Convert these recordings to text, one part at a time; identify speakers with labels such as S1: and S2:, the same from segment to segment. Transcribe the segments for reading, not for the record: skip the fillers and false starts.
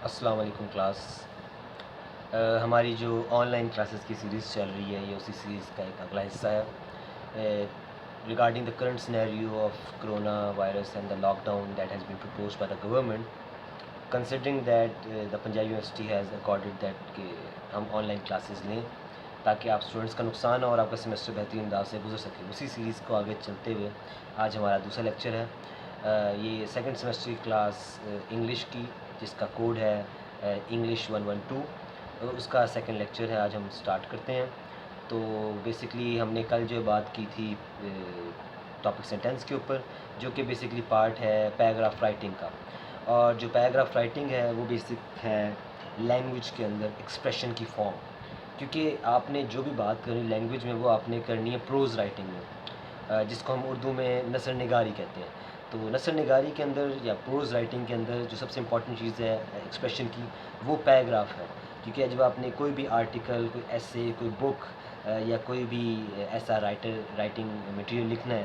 S1: السلام علیکم کلاس. ہماری جو آن لائن کلاسز کی سیریز چل رہی ہے یہ اسی سیریز کا ایک اگلا حصہ ہے regarding the current scenario of corona virus and the lockdown that has been proposed by the government considering that the Punjab university has accorded that کہ ہم آن لائن کلاسز لیں تاکہ آپ اسٹوڈنٹس کا نقصان اور آپ کا سیمسٹر بہترین انداز سے گزر سکے. اسی سیریز کو آگے چلتے ہوئے آج ہمارا دوسرا لیکچر ہے. یہ سیکنڈ سیمسٹر کی کلاس انگلش کی جس کا کوڈ ہے انگلش 112 اس کا سیکنڈ لیکچر ہے. آج ہم سٹارٹ کرتے ہیں. تو بیسکلی ہم نے کل جو بات کی تھی ٹاپک سینٹینس کے اوپر جو کہ بیسکلی پارٹ ہے پیراگراف رائٹنگ کا, اور جو پیراگراف رائٹنگ ہے وہ بیسک ہے لینگویج کے اندر ایکسپریشن کی فارم, کیونکہ آپ نے جو بھی بات کرنی لینگویج میں وہ آپ نے کرنی ہے پروز رائٹنگ میں, جس کو ہم اردو میں نثر نگاری کہتے ہیں. تو نثر نگاری کے اندر یا پروز رائٹنگ کے اندر جو سب سے امپورٹنٹ چیز ہے ایکسپریشن کی وہ پیراگراف ہے, کیونکہ جب آپ نے کوئی بھی آرٹیکل, کوئی ایسے, کوئی بک یا کوئی بھی ایسا رائٹنگ مٹیریل لکھنا ہے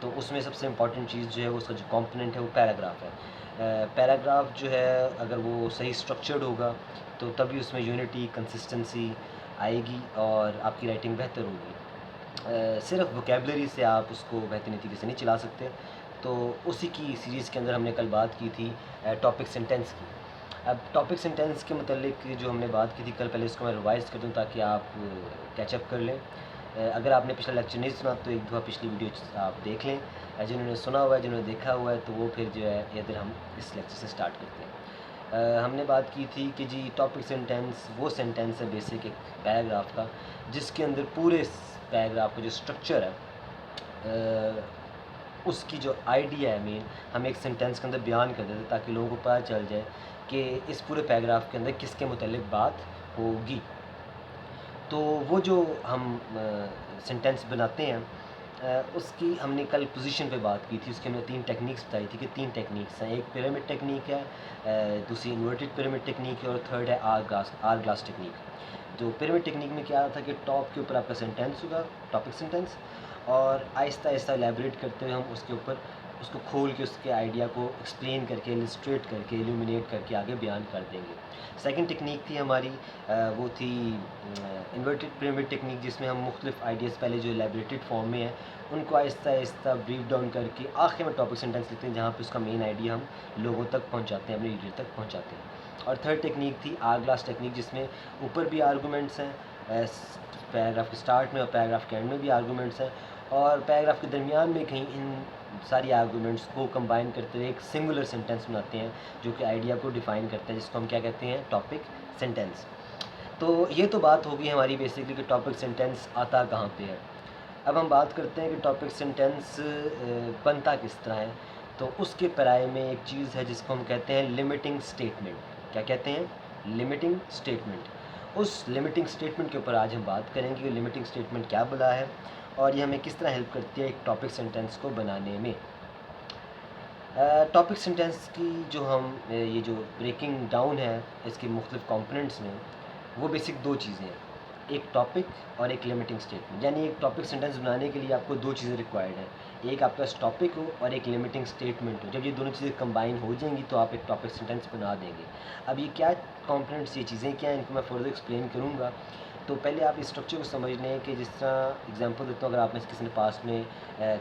S1: تو اس میں سب سے امپورٹنٹ چیز جو ہے اس کا جو کمپوننٹ ہے وہ پیراگراف ہے. پیراگراف جو ہے اگر وہ صحیح اسٹرکچرڈ ہوگا تو تبھی اس میں یونٹی, کنسسٹنسی آئے گی اور آپ کی رائٹنگ بہتر ہوگی. صرف ووکیبلری سے آپ اس کو بہترین طریقے سے نہیں چلا سکتے. تو اسی کی سیریز کے اندر ہم نے کل بات کی تھی ٹاپک سینٹینس کی. اب ٹاپک سینٹینس کے متعلق جو ہم نے بات کی تھی کل, پہلے اس کو میں ریوائز کر دوں تاکہ آپ کیچ اپ کر لیں. اگر آپ نے پچھلا لیکچر نہیں سنا تو ایک دفعہ پچھلی ویڈیو آپ دیکھ لیں. جنہوں نے سنا ہوا ہے, جنہوں نے دیکھا ہوا ہے, تو وہ پھر جو ہے ادھر ہم اس لیکچر سے سٹارٹ کرتے ہیں. ہم نے بات کی تھی کہ جی ٹاپک سینٹینس وہ سینٹینس ہے بیسک ایک پیراگراف کا جس کے اندر پورے پیراگراف کا جو اسٹرکچر ہے اس کی جو آئیڈیا ہے مین ہم ایک سینٹینس کے اندر بیان کر دیتے ہیں تاکہ لوگوں کو پتہ چل جائے کہ اس پورے پیراگراف کے اندر کس کے متعلق بات ہوگی. تو وہ جو ہم سینٹینس بناتے ہیں اس کی ہم نے کل پوزیشن پہ بات کی تھی. اس کے ہم نے 3 ٹیکنیکس بتائی تھی کہ 3 ٹیکنیکس ہیں. ایک پیرامڈ ٹیکنیک ہے, دوسری انورٹڈ پیرامڈ ٹیکنیک ہے, اور تھرڈ ہے آر گلاس ٹیکنیک. تو پیرامڈ ٹیکنیک میں کیا تھا کہ ٹاپ کے اوپر آپ کا سینٹینس ہوگا, ٹاپک سینٹینس, اور آہستہ آہستہ الیبریٹ کرتے ہوئے ہم اس کے اوپر اس کو کھول کے اس کے آئیڈیا کو ایکسپلین کر کے, السٹریٹ کر کے, ایلومینیٹ کر کے آگے بیان کر دیں گے. سیکنڈ ٹیکنیک تھی ہماری وہ تھی انورٹڈ پیرامڈ ٹیکنیک, جس میں ہم مختلف آئیڈیاز پہلے جو الیبریٹڈ فارم میں ہیں ان کو آہستہ آہستہ بریف ڈاؤن کر کے آخر میں ٹاپک سینٹینس لکھتے ہیں جہاں پہ اس کا مین آئیڈیا ہم لوگوں تک پہنچاتے ہیں, اپنے ریڈر تک پہنچاتے ہیں. اور تھرڈ ٹیکنیک تھی آر گلاس ٹیکنیک, جس میں اوپر بھی آرگومنٹس ہیں پیراگراف کے سٹارٹ میں اور پیراگراف کے اینڈ میں بھی آرگومنٹس ہیں, اور پیراگراف کے درمیان میں کہیں ان ساری آرگومنٹس کو کمبائن کرتے ہوئے ایک سنگولر سینٹینس بناتے ہیں جو کہ آئیڈیا کو ڈیفائن کرتا ہے, جس کو ہم کیا کہتے ہیں ٹاپک سینٹینس. تو یہ تو بات ہوگی ہماری بیسکلی کہ ٹاپک سینٹینس آتا کہاں پہ ہے. اب ہم بات کرتے ہیں کہ ٹاپک سینٹینس بنتا کس طرح ہے. تو اس کے پرائے میں ایک چیز ہے جس کو ہم کہتے ہیں لمیٹنگ اسٹیٹمنٹ. کیا کہتے ہیں؟ Limiting statement. اس لمیٹنگ اسٹیٹمنٹ کے اوپر آج ہم بات کریں گے کہ لمیٹنگ اسٹیٹمنٹ کیا بلا ہے اور یہ ہمیں کس طرح ہیلپ کرتی ہے ایک ٹاپک سینٹینس کو بنانے میں. ٹاپک سینٹینس کی جو ہم یہ جو بریکنگ ڈاؤن ہے اس کے مختلف کمپوننٹس میں وہ بیسک 2 چیزیں ہیں, ایک ٹاپک اور ایک لمیٹنگ اسٹیٹمنٹ. یعنی ایک ٹاپک سینٹینس بنانے کے لیے آپ کو 2 چیزیں ریکوائرڈ ہیں, ایک آپ کا ٹاپک ہو اور ایک لمیٹنگ اسٹیٹمنٹ ہو. جب یہ دونوں چیزیں کمبائن ہو جائیں گی تو آپ ایک ٹاپک سینٹینس بنا دیں گے. اب یہ کیا کمپوننٹس, یہ چیزیں کیا ہیں, ان کو میں فردر ایکسپلین کروں گا. تو پہلے آپ اس اسٹرکچر کو سمجھ لیں کہ جس طرح ایگزامپل دیتا ہوں, اگر آپ نے کسی نے پاس میں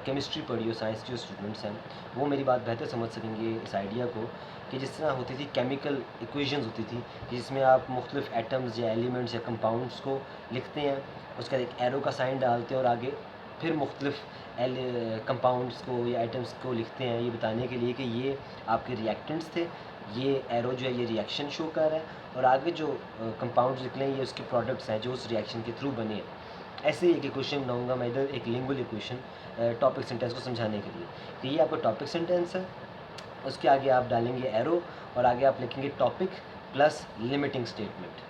S1: کیمسٹری پڑھی ہو, سائنس کے جو اسٹوڈنٹس ہیں وہ میری بات بہتر سمجھ سکیں گے اس آئیڈیا کو, کہ جس طرح ہوتی تھی کیمیکل ایکویشنز ہوتی تھی جس میں آپ مختلف ایٹمز یا ایلیمنٹس یا کمپاؤنڈس کو لکھتے ہیں, اس کا ایک ایرو کا سائن ڈالتے ہیں اور آگے پھر مختلف کمپاؤنڈس کو یا ایٹمس کو لکھتے ہیں یہ بتانے کے لیے کہ یہ آپ کے ریئیکٹنٹس تھے, یہ ایرو جو ہے یہ ریئیکشن شو کر رہا ہے, اور آگے جو کمپاؤنڈز نکلیں یہ اس کے پروڈکٹس ہیں جو اس ریئیکشن کے تھرو بنے ہیں. ایسے ایک ایکویشن بناؤں گا میں ادھر, ایک لنگول ایکویشن ٹاپک سینٹینس کو سمجھانے کے لیے کہ یہ آپ کا ٹاپک سینٹینس ہے. اس کے آگے آپ ڈالیں گے ایرو اور آگے آپ لکھیں گے topic plus limiting statement.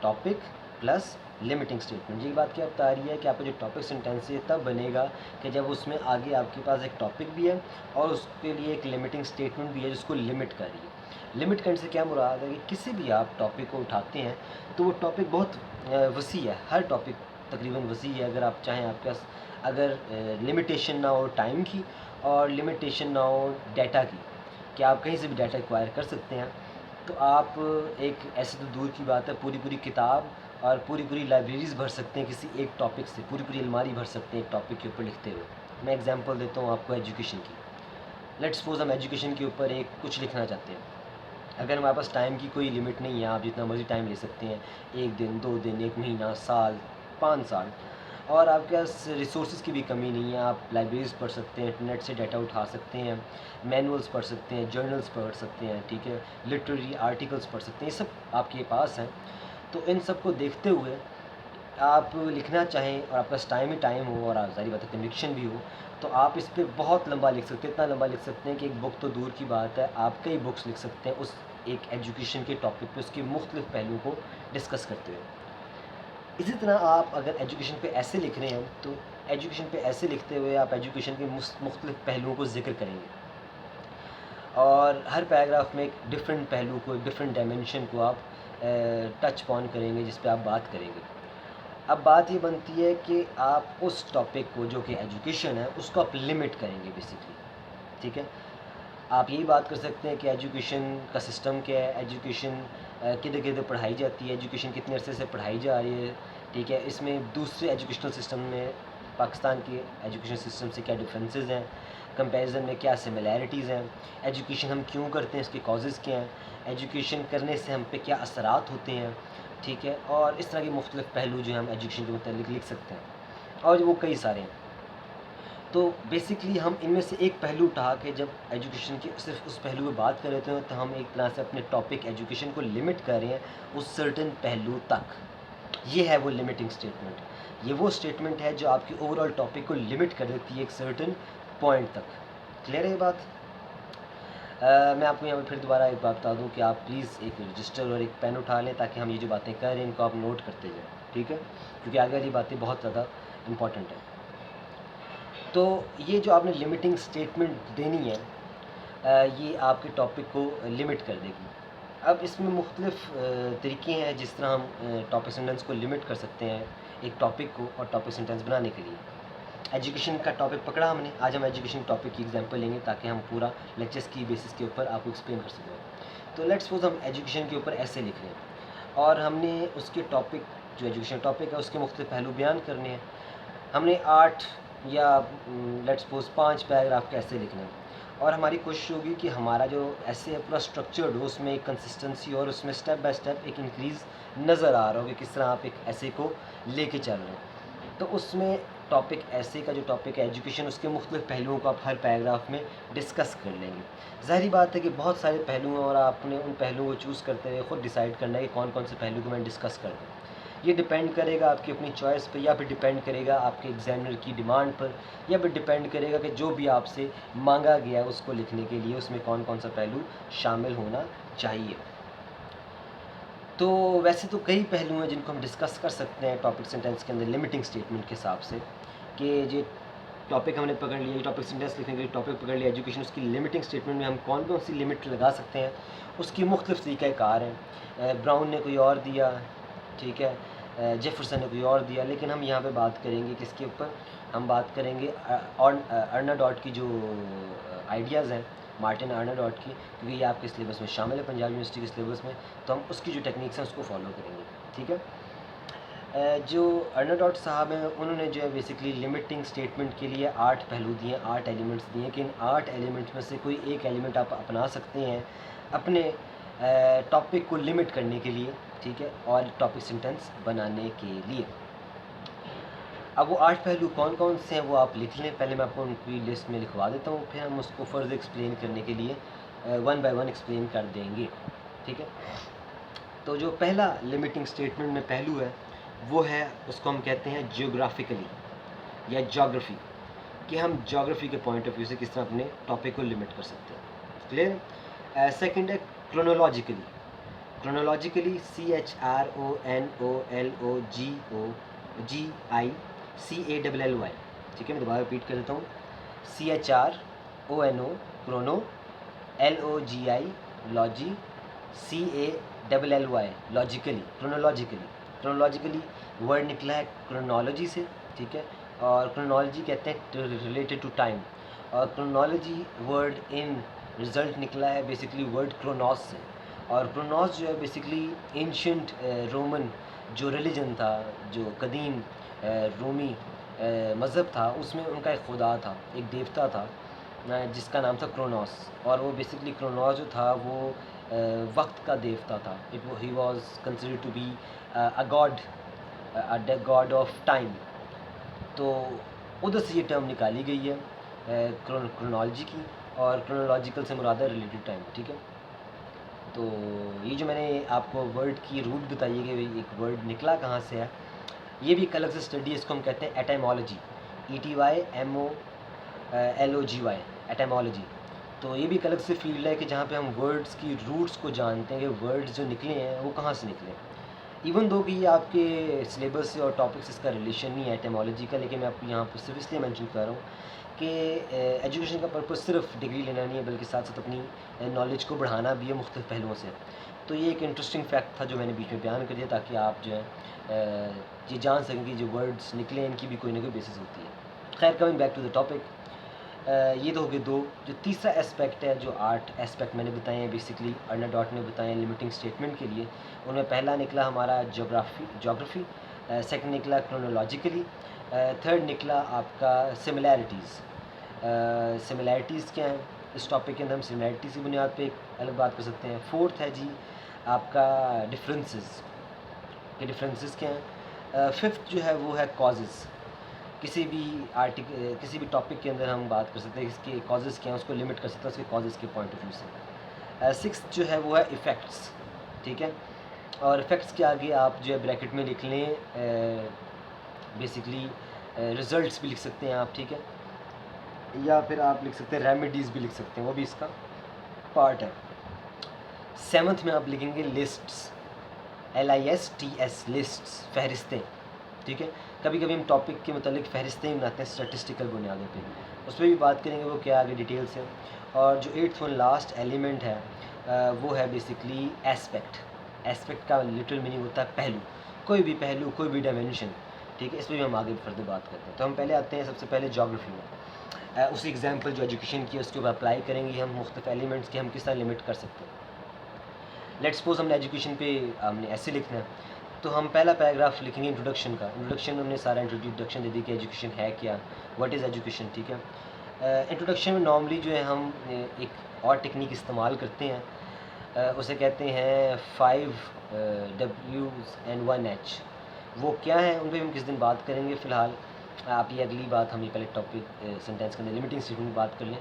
S1: Topic plus limiting statement. یہ بات کیا بتا رہی ہے کہ آپ کا جو ٹاپک سینٹینس ہے تب بنے گا کہ جب اس میں آگے آپ کے پاس ایک ٹاپک بھی ہے اور اس کے لیے ایک لمیٹنگ اسٹیٹمنٹ بھی ہے جس کو لمٹ کر رہی ہے. لمٹ کرنے سے کیا مراد ہے کہ کسی بھی آپ ٹاپک کو اٹھاتے ہیں تو وہ ٹاپک بہت وسیع ہے, ہر ٹاپک تقریباً وسیع ہے. اگر آپ چاہیں آپ کے پاس اگر لمیٹیشن نہ ہو ٹائم کی اور لمیٹیشن نہ ہو ڈیٹا کی, کہ آپ کہیں سے بھی ڈیٹا ایکوائر کر سکتے ہیں, تو آپ ایک ایسے تو دور کی بات ہے پوری پوری کتاب اور پوری پوری لائبریریز بھر سکتے ہیں کسی ایک ٹاپک سے، پوری پوری الماری بھر سکتے ہیں ایک ٹاپک کے اوپر لکھتے ہوئے. میں ایگزامپل دیتا ہوں آپ کو ایجوکیشن کی. لیٹ سپوز ہم ایجوکیشن کے اوپر ایک کچھ لکھنا چاہتے ہیں. اگر ہمارے پاس ٹائم کی کوئی لمٹ نہیں ہے، آپ جتنا مرضی ٹائم لے سکتے ہیں، 1 دن 2 دن 1 مہینہ سال 5 سال، اور آپ کے پاس ریسورسز کی بھی کمی نہیں ہے، آپ لائبریریز پڑھ سکتے ہیں، انٹرنیٹ سے ڈیٹا اٹھا سکتے ہیں، مینولز پڑھ سکتے ہیں، جرنلز پڑھ سکتے ہیں، ٹھیک ہے، لٹریری آرٹیکلس پڑھ سکتے ہیں، یہ سب آپ کے پاس ہیں. تو ان سب کو دیکھتے ہوئے آپ لکھنا چاہیں اور آپ کے پاس ٹائم ہی ٹائم ہو اور ظاہر بات ہے کنوکشن بھی ہو، تو آپ اس پہ بہت لمبا لکھ سکتے ہیں. اتنا لمبا لکھ سکتے ہیں کہ ایک بک تو دور کی بات ہے، آپ کئی بکس لکھ سکتے ہیں اس ایک ایجوکیشن کے ٹاپک پہ، اس کے مختلف پہلوؤں کو ڈسکس کرتے ہوئے. اسی طرح آپ اگر ایجوکیشن پہ ایسے لکھ رہے ہیں تو ایجوکیشن پہ ایسے لکھتے ہوئے آپ ایجوکیشن کے مختلف پہلوؤں کو ذکر کریں گے، اور ہر پیراگراف میں ایک ڈفرینٹ پہلو کو، ایک ڈفرینٹ ڈائمینشن کو آپ ٹچ پون کریں گے، جس پہ آپ بات کریں گے. اب بات یہ بنتی ہے کہ آپ اس ٹاپک کو جو کہ ایجوکیشن ہے اس کو آپ لمٹ کریں گے بیسکلی. ٹھیک ہے، آپ یہی بات کر سکتے ہیں کہ ایجوکیشن کا سسٹم کیا ہے، ایجوکیشن کدھر کدھر پڑھائی جاتی ہے، ایجوکیشن کتنے عرصے سے پڑھائی جا رہی ہے. ٹھیک ہے، اس میں دوسرے ایجوکیشنل سسٹم میں پاکستان کے ایجوکیشن سسٹم سے کیا ڈفرینسز ہیں، کمپیریزن میں کیا سملیرٹیز ہیں، ایجوکیشن ہم کیوں کرتے ہیں، اس کے کازز کیا ہیں، ایجوکیشن کرنے سے ہم پہ کیا اثرات ہوتے ہیں. ٹھیک ہے، اور اس طرح کے مختلف پہلو جو ہیں ہم ایجوکیشن کے متعلق لکھ سکتے ہیں، اور وہ کئی سارے ہیں. تو بیسکلی ہم ان میں سے ایک پہلو اٹھا کے جب ایجوکیشن کی صرف اس پہلو پہ بات کر رہے ہیں تو ہم ایک طرح سے اپنے ٹاپک ایجوکیشن کو لمٹ کر رہے ہیں اس سرٹن پہلو تک. یہ ہے وہ لمٹنگ اسٹیٹمنٹ. یہ وہ اسٹیٹمنٹ ہے جو آپ کی اوور آل ٹاپک کو لمٹ کر دیتی ہے ایک سرٹن پوائنٹ تک. کلیئر ہے یہ بات؟ میں آپ کو یہاں پہ پھر دوبارہ ایک بات بتا دوں کہ آپ پلیز ایک رجسٹر اور ایک پین اٹھا لیں تاکہ ہم یہ جو باتیں کر رہے ہیں ان کو آپ نوٹ کرتے جائیں. ٹھیک ہے، کیونکہ آگے والی باتیں بہت زیادہ امپورٹنٹ ہیں. تو یہ جو آپ نے لمٹنگ اسٹیٹمنٹ دینی ہے یہ آپ کے ٹاپک کو لمٹ کر دے گی. اب اس میں مختلف طریقے ہیں جس طرح ہم ٹاپک سینٹینس کو لمٹ کر سکتے ہیں ایک ٹاپک کو اور ٹاپک سینٹینس بنانے کے لیے. ایجوکیشن کا ٹاپک پکڑا ہم نے، آج ہم ایجوکیشن ٹاپک کی ایگزامپل لیں گے تاکہ ہم پورا لیکچرس کی بیسس کے اوپر آپ کو ایکسپلین کر سکیں. تو لیٹس سپوز ہم ایجوکیشن کے اوپر ایسے لکھ رہے ہیں اور ہم نے اس کے ٹاپک جو ایجوکیشن ٹاپک ہے اس کے مختلف پہلو بیان کرنے ہیں. ہم نے 8 یا لیٹس سپوز 5 پیراگراف کے ایسے لکھنے ہیں، اور ہماری کوشش ہوگی کہ ہمارا جو ایسے پورا اسٹرکچرڈ ہو، اس میں ایک کنسسٹنسی اور اس میں اسٹیپ بائی اسٹیپ ایک انکریز نظر آ رہا ہو کہ کس طرح آپ ایک ایسے کو لے کے چل رہے ہیں. تو اس میں ٹاپک ایسے کا جو ٹاپک ہے ایجوکیشن، اس کے مختلف پہلوؤں کو آپ ہر پیراگراف میں ڈسکس کر لیں گے. ظاہری بات ہے کہ بہت سارے پہلو ہیں اور آپ نے ان پہلوؤں کو چوز کرتے ہوئے خود ڈیسائیڈ کرنا ہے کہ کون کون سے پہلو کو میں ڈسکس کر دوں. یہ ڈپینڈ کرے گا آپ کی اپنی چوائس پہ، یا پھر ڈپینڈ کرے گا آپ کے ایگزامنر کی ڈیمانڈ پر، یا پھر ڈپینڈ کرے گا کہ جو بھی آپ سے مانگا گیا ہے اس کو لکھنے کے لیے اس میں کون کون سا پہلو شامل ہونا چاہیے. تو ویسے تو کئی پہلو ہیں جن کو ہم ڈسکس کر سکتے ہیں ٹاپک سینٹینس کے اندر لمٹنگ اسٹیٹمنٹ کے حساب سے، کہ یہ ٹاپک ہم نے پکڑ لیا، ٹاپک سینٹینس لکھنے کے لیے ٹاپک پکڑ لیا ایجوکیشن، اس کی لمٹنگ اسٹیٹمنٹ میں ہم کون کون سی لمٹ لگا سکتے ہیں، اس کی مختلف طریقہ کار ہیں. براؤن نے کوئی اور دیا، ٹھیک ہے، جیفرسن نے کوئی اور دیا، لیکن ہم یہاں پہ بات کریں گے کس کے اوپر، ہم بات کریں گے ارنا ڈاٹ کی جو آئیڈیاز ہیں، مارٹن ارنا ڈاٹ کی، کیونکہ یہ آپ کے سلیبس میں شامل ہے پنجاب یونیورسٹی کے سلیبس میں، تو ہم اس کی جو ٹیکنیکس ہیں اس کو فالو کریں گے. ٹھیک ہے، جو ارنا ڈاٹ صاحب ہیں انہوں نے جو ہے بیسکلی لمٹنگ اسٹیٹمنٹ کے لیے 8 پہلو دیے، 8 ایلیمنٹس دیے کہ ان 8 ایلیمنٹس میں سے کوئی ایک ایلیمنٹ آپ اپنا سکتے ہیں اپنے ٹاپک کو لمٹ کرنے کے لیے. ٹھیک ہے، اور ٹاپک سینٹینس بنانے کے لیے. اب وہ 8 پہلو کون کون سے ہیں وہ آپ لکھ لیں. پہلے میں آپ کو ان کی لسٹ میں لکھوا دیتا ہوں، پھر ہم اس کو فرض ایکسپلین کرنے کے لیے 1 بائی 1 ایکسپلین کر دیں گے. ٹھیک ہے، تو جو پہلا لمٹنگ اسٹیٹمنٹ میں پہلو ہے وہ ہے، اس کو ہم کہتے ہیں جیوگرافیکلی یا جاگرفی، کہ ہم جاگرفی کے پوائنٹ آف ویو سے کس طرح اپنے ٹاپک کو لمٹ کر سکتے ہیں. کلیئر؟ سیکنڈ ہے کرونولوجیکلی. کرونولوجیکلی CHRONOLOGICAY. ٹھیک ہے، میں دوبارہ ریپیٹ کر دیتا ہوں، CHRONO کرونو، LOGI لاجی، CALLY logically. کرونولوجیکلی word نکلا ہے کرونالوجی سے. ٹھیک ہے، اور کرونالوجی کہتے ہیں ریلیٹڈ ٹو ٹائم، اور کرونالوجی ورڈ ان رزلٹ نکلا ہے بیسکلی ورڈ کرونوس سے. اور کرونوس جو ہے بیسکلی اینشنٹ رومن جو ریلیجن تھا، جو قدیم رومی مذہب تھا، اس میں ان کا ایک خدا تھا، ایک دیوتا تھا جس کا نام تھا کرونوس. اور وہ بیسکلی کرونوس جو تھا وہ وقت کا دیوتا تھا. He was considered to be a god of time. تو ادھر سے یہ ٹرم نکالی گئی ہے کرونالوجی کی، اور کرونالوجیکل سے مراد ہے ریلیٹڈ ٹائم. ٹھیک ہے، تو یہ جو میں نے آپ کو ورڈ کی روٹ بتائی ہے کہ ایک ورڈ نکلا کہاں سے ہے، یہ بھی ایک الگ سے اسٹڈی ہے. اس کو ہم کہتے ہیں ایٹیمالوجی، ETYMOLOGY، ایٹیمالوجی. تو یہ بھی ایک الگ سے فیلڈ ہے کہ جہاں پہ ہم ورڈز کی روٹس کو جانتے ہیں کہ ورڈز جو نکلے ہیں وہ کہاں سے نکلے. ایون دو کہ یہ آپ کے سلیبس سے اور ٹاپک سے اس کا ریلیشن نہیں ہے ایٹیمالوجی کا، لیکن میں آپ کو یہاں پر صرف اس لیے مینشن کر رہا ہوں کہ ایجوکیشن کا پرپز صرف ڈگری لینا نہیں ہے، بلکہ ساتھ ساتھ اپنی نالج کو بڑھانا بھی ہے مختلف پہلوؤں سے. تو یہ ایک انٹرسٹنگ فیکٹ تھا جو میں نے بیچ میں بیان کر دیا، تاکہ آپ جو ہے یہ جان سکیں کہ جو ورڈز نکلے ہیں ان کی بھی کوئی نہ کوئی بیسس ہوتی ہے. خیر، coming back to the topic, یہ تو ہو گئے دو. جو تیسرا اسپیکٹ ہے، جو 8 اسپیکٹ میں نے بتائے ہیں بیسکلی ارنا ڈاٹ نے بتائے ہیں لمیٹنگ اسٹیٹمنٹ کے لیے. ان میں پہلا نکلا ہمارا جغرافی، سیکنڈ نکلا کرونالوجیکلی، تھرڈ نکلا آپ کا سملیرٹیز. سملیرٹیز کیا ہیں اس ٹاپک کے اندر؟ ہم سملیرٹیز کی بنیاد پہ ایک الگ بات کر سکتے ہیں. فورتھ ہے جی آپ کا ڈفرینسز، کہ ڈفرینسز کیا ہیں. ففتھ جو ہے وہ ہے کازز. کسی بھی ٹاپک کے اندر ہم بات کر سکتے ہیں اس کے کازز کیا ہیں، اس کو لمٹ کر سکتے ہیں اس کے کازز کے پوائنٹ آف ویو سے. سکس جو ہے وہ ہے ایفیکٹس. ٹھیک ہے، اور ایفیکٹس کے آگے آپ جو ہے بریکٹ میں لکھ لیں بیسکلی ریزلٹس بھی لکھ سکتے ہیں آپ. ٹھیک ہے، یا پھر آپ لکھ سکتے ہیں ریمیڈیز بھی لکھ سکتے ہیں، وہ بھی اس کا پارٹ ہے. سیونتھ میں آپ لکھیں گے لسٹس، LISTS، لسٹس، فہرستیں. ٹھیک ہے، کبھی کبھی ہم ٹاپک کے متعلق فہرستیں ہی بناتے ہیں اسٹیٹسٹیکل بنیادوں پہ، اس پہ بھی بات کریں گے وہ کیا آگے ڈیٹیل سے. اور جو ایٹتھ اور لاسٹ ایلیمنٹ ہے وہ ہے بیسکلی ایسپیکٹ. ایسپیکٹ کا لٹرل میننگ ہوتا ہے پہلو، کوئی بھی پہلو، کوئی بھی ڈائمینشن. ٹھیک ہے، اس پہ بھی ہم آگے فردر بات کرتے ہیں. تو ہم پہلے آتے ہیں سب سے پہلے جیوگرافی میں. اسی ایگزامپل جو ایجوکیشن کی ہے اس کے اوپر اپلائی کریں گے ہم مختلف ایلیمنٹس کے ہم کس طرح لمٹ کر سکتے ہیں. لیٹ سپوز ہم نے ایجوکیشن پہ ہم نے ایسے لکھنا ہے، تو ہم پہلا پیراگراف لکھیں گے انٹروڈکشن کا. انٹروڈکشن ہم نے سارا انٹروڈکشن دے دی کہ ایجوکیشن ہے کیا، واٹ از ایجوکیشن. ٹھیک ہے، انٹروڈکشن میں نارملی جو ہے ہم ایک اور ٹیکنیک استعمال کرتے ہیں، اسے کہتے ہیں 5 Ws and 1 H. وہ کیا ہیں ان پہ ہم کس دن بات کریں گے. فی الحال آپ یہ اگلی بات ہم یہ پہلے ٹاپک سینٹینس کے اندر لمیٹنگ اسٹیٹمنٹ کی بات کر لیں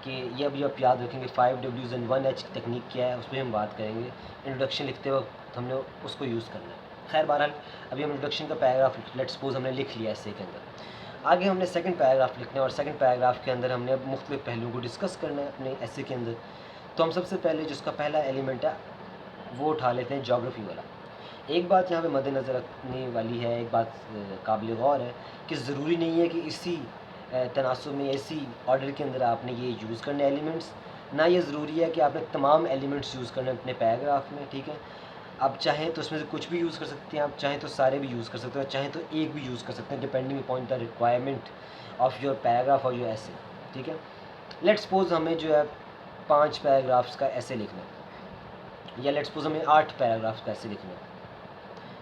S1: کہ یہ ابھی آپ یاد رکھیں گے 5 Ws and 1 H ٹیکنیک کیا ہے، اس پہ ہم بات کریں گے. انٹروڈکشن لکھتے وقت ہم نے اس کو یوز کرنا ہے. خیر بہرحال ابھی ہم انٹروڈکشن کا پیراگراف لیٹ سپوز ہم نے لکھ لیا ایسے کے اندر. آگے ہم نے سیکنڈ پیراگراف لکھنا ہے، اور سیکنڈ پیراگراف کے اندر ہم نے اب مختلف پہلوؤں کو ڈسکس کرنا ہے اپنے ایسے کے اندر. تو ہم سب سے پہلے جس کا پہلا ایلیمنٹ ہے وہ اٹھا لیتے ہیں جیوگرافی والا. ایک بات یہاں پہ مد نظر رکھنے والی ہے، ایک بات قابل غور ہے کہ ضروری نہیں ہے کہ اسی تناسب میں، اسی آرڈر کے اندر آپ نے یہ یوز کرنے ایلیمنٹس. نہ یہ ضروری ہے کہ آپ نے تمام ایلیمنٹس یوز کرنے اپنے پیراگراف میں. ٹھیک ہے، آپ چاہیں تو اس میں سے کچھ بھی یوز کر سکتے ہیں، آپ چاہیں تو سارے بھی یوز کر سکتے ہیں، چاہیں تو ایک بھی یوز کر سکتے ہیں depending upon the requirement of your paragraph اور یور ایسے. ٹھیک ہے، لیٹ سپوز ہمیں جو ہے 5 پیراگرافس کا ایسے لکھنا ہے، یا لیٹ سپوز ہمیں 8 پیراگراف کا ایسے لکھنا ہے،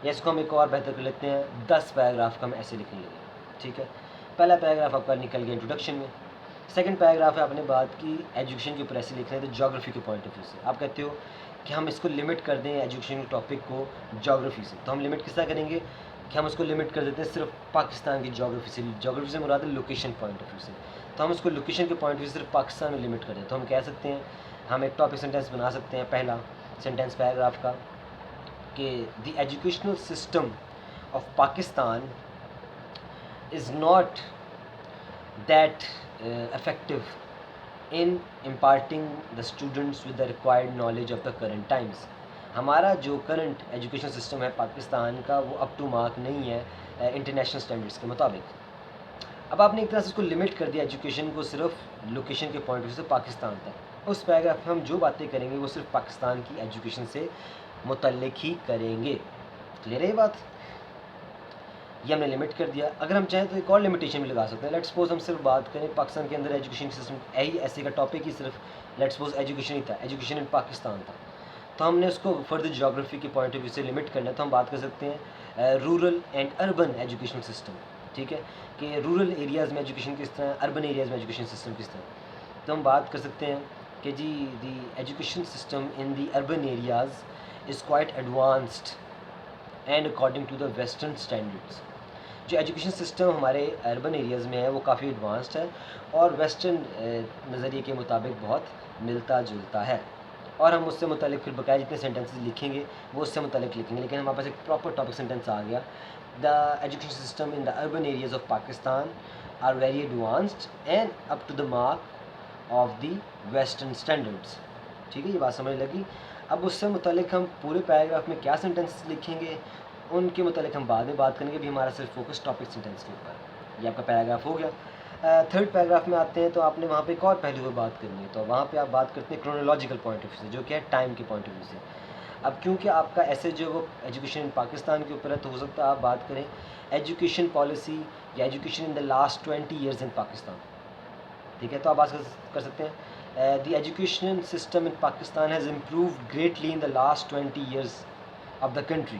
S1: یا اس کو ہم ایک اور بہتر کر لیتے ہیں 10 پیراگراف کا ہم ایسے لکھنے لگے. ٹھیک ہے، پہلا پیراگراف آپ کا نکل گیا انٹروڈکشن میں. سیکنڈ پیراگراف ہے آپ نے بات کی ایجوکیشن کے اوپر ایسے لکھنا ہے تو جیوگرافی کے پوائنٹ آف ویو سے. آپ کہتے ہو کہ ہم اس کو لمٹ کر دیں ایجوکیشن کے ٹاپک کو جیوگرافی سے، تو ہم لمٹ کس طرح کریں گے کہ ہم اس کو لمٹ کر دیتے ہیں صرف پاکستان کی جیوگرافی سے. جیوگرافی سے مراد ہے لوکیشن پوائنٹ آف ویو سے، تو ہم اس کو لوکیشن کے پوائنٹ آف ویو سے صرف پاکستان میں لمٹ کر دیں. تو ہم کہہ سکتے ہیں، ہم ایک ٹاپک سینٹینس بنا سکتے ہیں پہلا سینٹینس پیراگراف کا کہ دی educational system of Pakistan is not that effective in imparting the students with the required knowledge of the current times. ہمارا جو کرنٹ ایجوکیشن سسٹم ہے پاکستان کا وہ اپ ٹو مارک نہیں ہے انٹرنیشنل اسٹینڈرڈس کے مطابق. اب آپ نے ایک طرح سے اس کو لمٹ کر دیا ایجوکیشن کو صرف لوکیشن کے پوائنٹ آف ویو سے پاکستان تک. اس پیراگراف میں ہم جو باتیں کریں گے وہ صرف پاکستان کی ایجوکیشن سے متعلق ہی کریں گے. کلیئر ہے یہ بات؟ یہ ہم نے لمٹ کر دیا. اگر ہم چاہیں تو ایک اور لمیٹیشن بھی لگا سکتے ہیں. لیٹ سپوز ہم صرف بات کریں پاکستان کے اندر ایجوکیشن سسٹم ایسے کا ٹاپک ہی صرف لیٹ سپوز ایجوکیشن ہی تھا، ایجوکیشن ان پاکستان تھا. تو ہم نے اس کو فردر جیوگرافی کے پوائنٹ آف ویو سے لمٹ کرنا ہے، تو ہم بات کر سکتے ہیں rural and urban education system, ٹھیک ہے، کہ رورل ایریاز میں ایجوکیشن کس طرح، اربن ایریاز میں ایجوکیشن سسٹم کس طرح. تو ہم بات کر سکتے ہیں کہ جی the education system in the urban areas is quite advanced and according to the western standards. جو ایجوکیشن سسٹم ہمارے اربن ایریاز میں ہے وہ کافی ایڈوانسڈ ہے اور ویسٹرن نظریے کے مطابق بہت ملتا جلتا ہے، اور ہم اس سے متعلق پھر بقایا جتنے سینٹینسز لکھیں گے وہ اس سے متعلق لکھیں گے، لیکن ہمارے پاس ایک پراپر ٹاپک سینٹینس آ گیا. The education system in the urban areas of Pakistan are very advanced and up to the mark of the western standards. ٹھیک ہے، یہ بات سمجھ لگی. اب اس سے متعلق ہم پورے پیراگراف میں کیا سینٹینس لکھیں گے ان کے متعلق ہم بعد میں بات کریں گے، ابھی ہمارا صرف فوکس ٹاپک سینٹینس کے اوپر. یہ آپ کا پیراگراف ہو گیا. تھرڈ پیراگراف میں آتے ہیں تو آپ نے وہاں پہ ایک اور پہلو پر بات کرنی ہے، تو وہاں پہ آپ بات کرتے ہیں کرونالوجیکل پوائنٹ آف ویو سے، جو کہ ہے ٹائم کے پوائنٹ آف ویو سے. اب کیونکہ آپ کا ایسے جو وہ ایجوکیشن پاکستان کے اوپر ہے، تو ہو سکتا ہے آپ بات کریں ایجوکیشن پالیسی یا education in the last 20 years in Pakistan. ٹھیک ہے، تو آپ بات کر سکتے ہیں دی education system in Pakistan has improved greatly in the last 20 years of the country.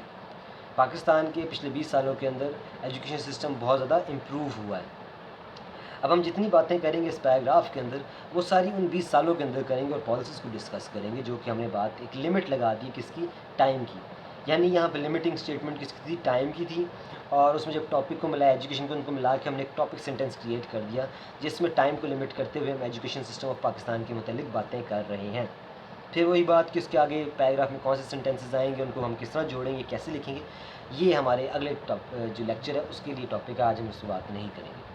S1: Pakistan کے پچھلے 20 سالوں کے اندر ایجوکیشن سسٹم بہت زیادہ امپروو ہوا ہے. اب ہم جتنی باتیں کریں گے اس پیراگراف کے اندر وہ ساری ان 20 سالوں کے اندر کریں گے اور پالیسیز کو ڈسکس کریں گے، جو کہ ہم نے بات ایک لمٹ لگا دی کس کی، ٹائم کی. یعنی یہاں پہ لمیٹنگ اسٹیٹمنٹ کس کی تھی، ٹائم کی تھی، اور اس میں جب ٹاپک کو ملا ایجوکیشن کو، ان کو ملا کے ہم نے ایک ٹاپک سینٹینس کریٹ کر دیا جس میں ٹائم کو لمٹ کرتے ہوئے ہم ایجوکیشن سسٹم آف پاکستان کے متعلق باتیں کر رہے ہیں. پھر وہی بات کہ اس کے آگے پیراگراف میں کون سے سینٹینسز آئیں گے، ان کو ہم کس طرح جوڑیں گے، کیسے لکھیں گے، یہ ہمارے اگلے جو لیکچر ہے اس کے لیے ٹاپک ہے، آج ہم اس پہ بات نہیں کریں گے.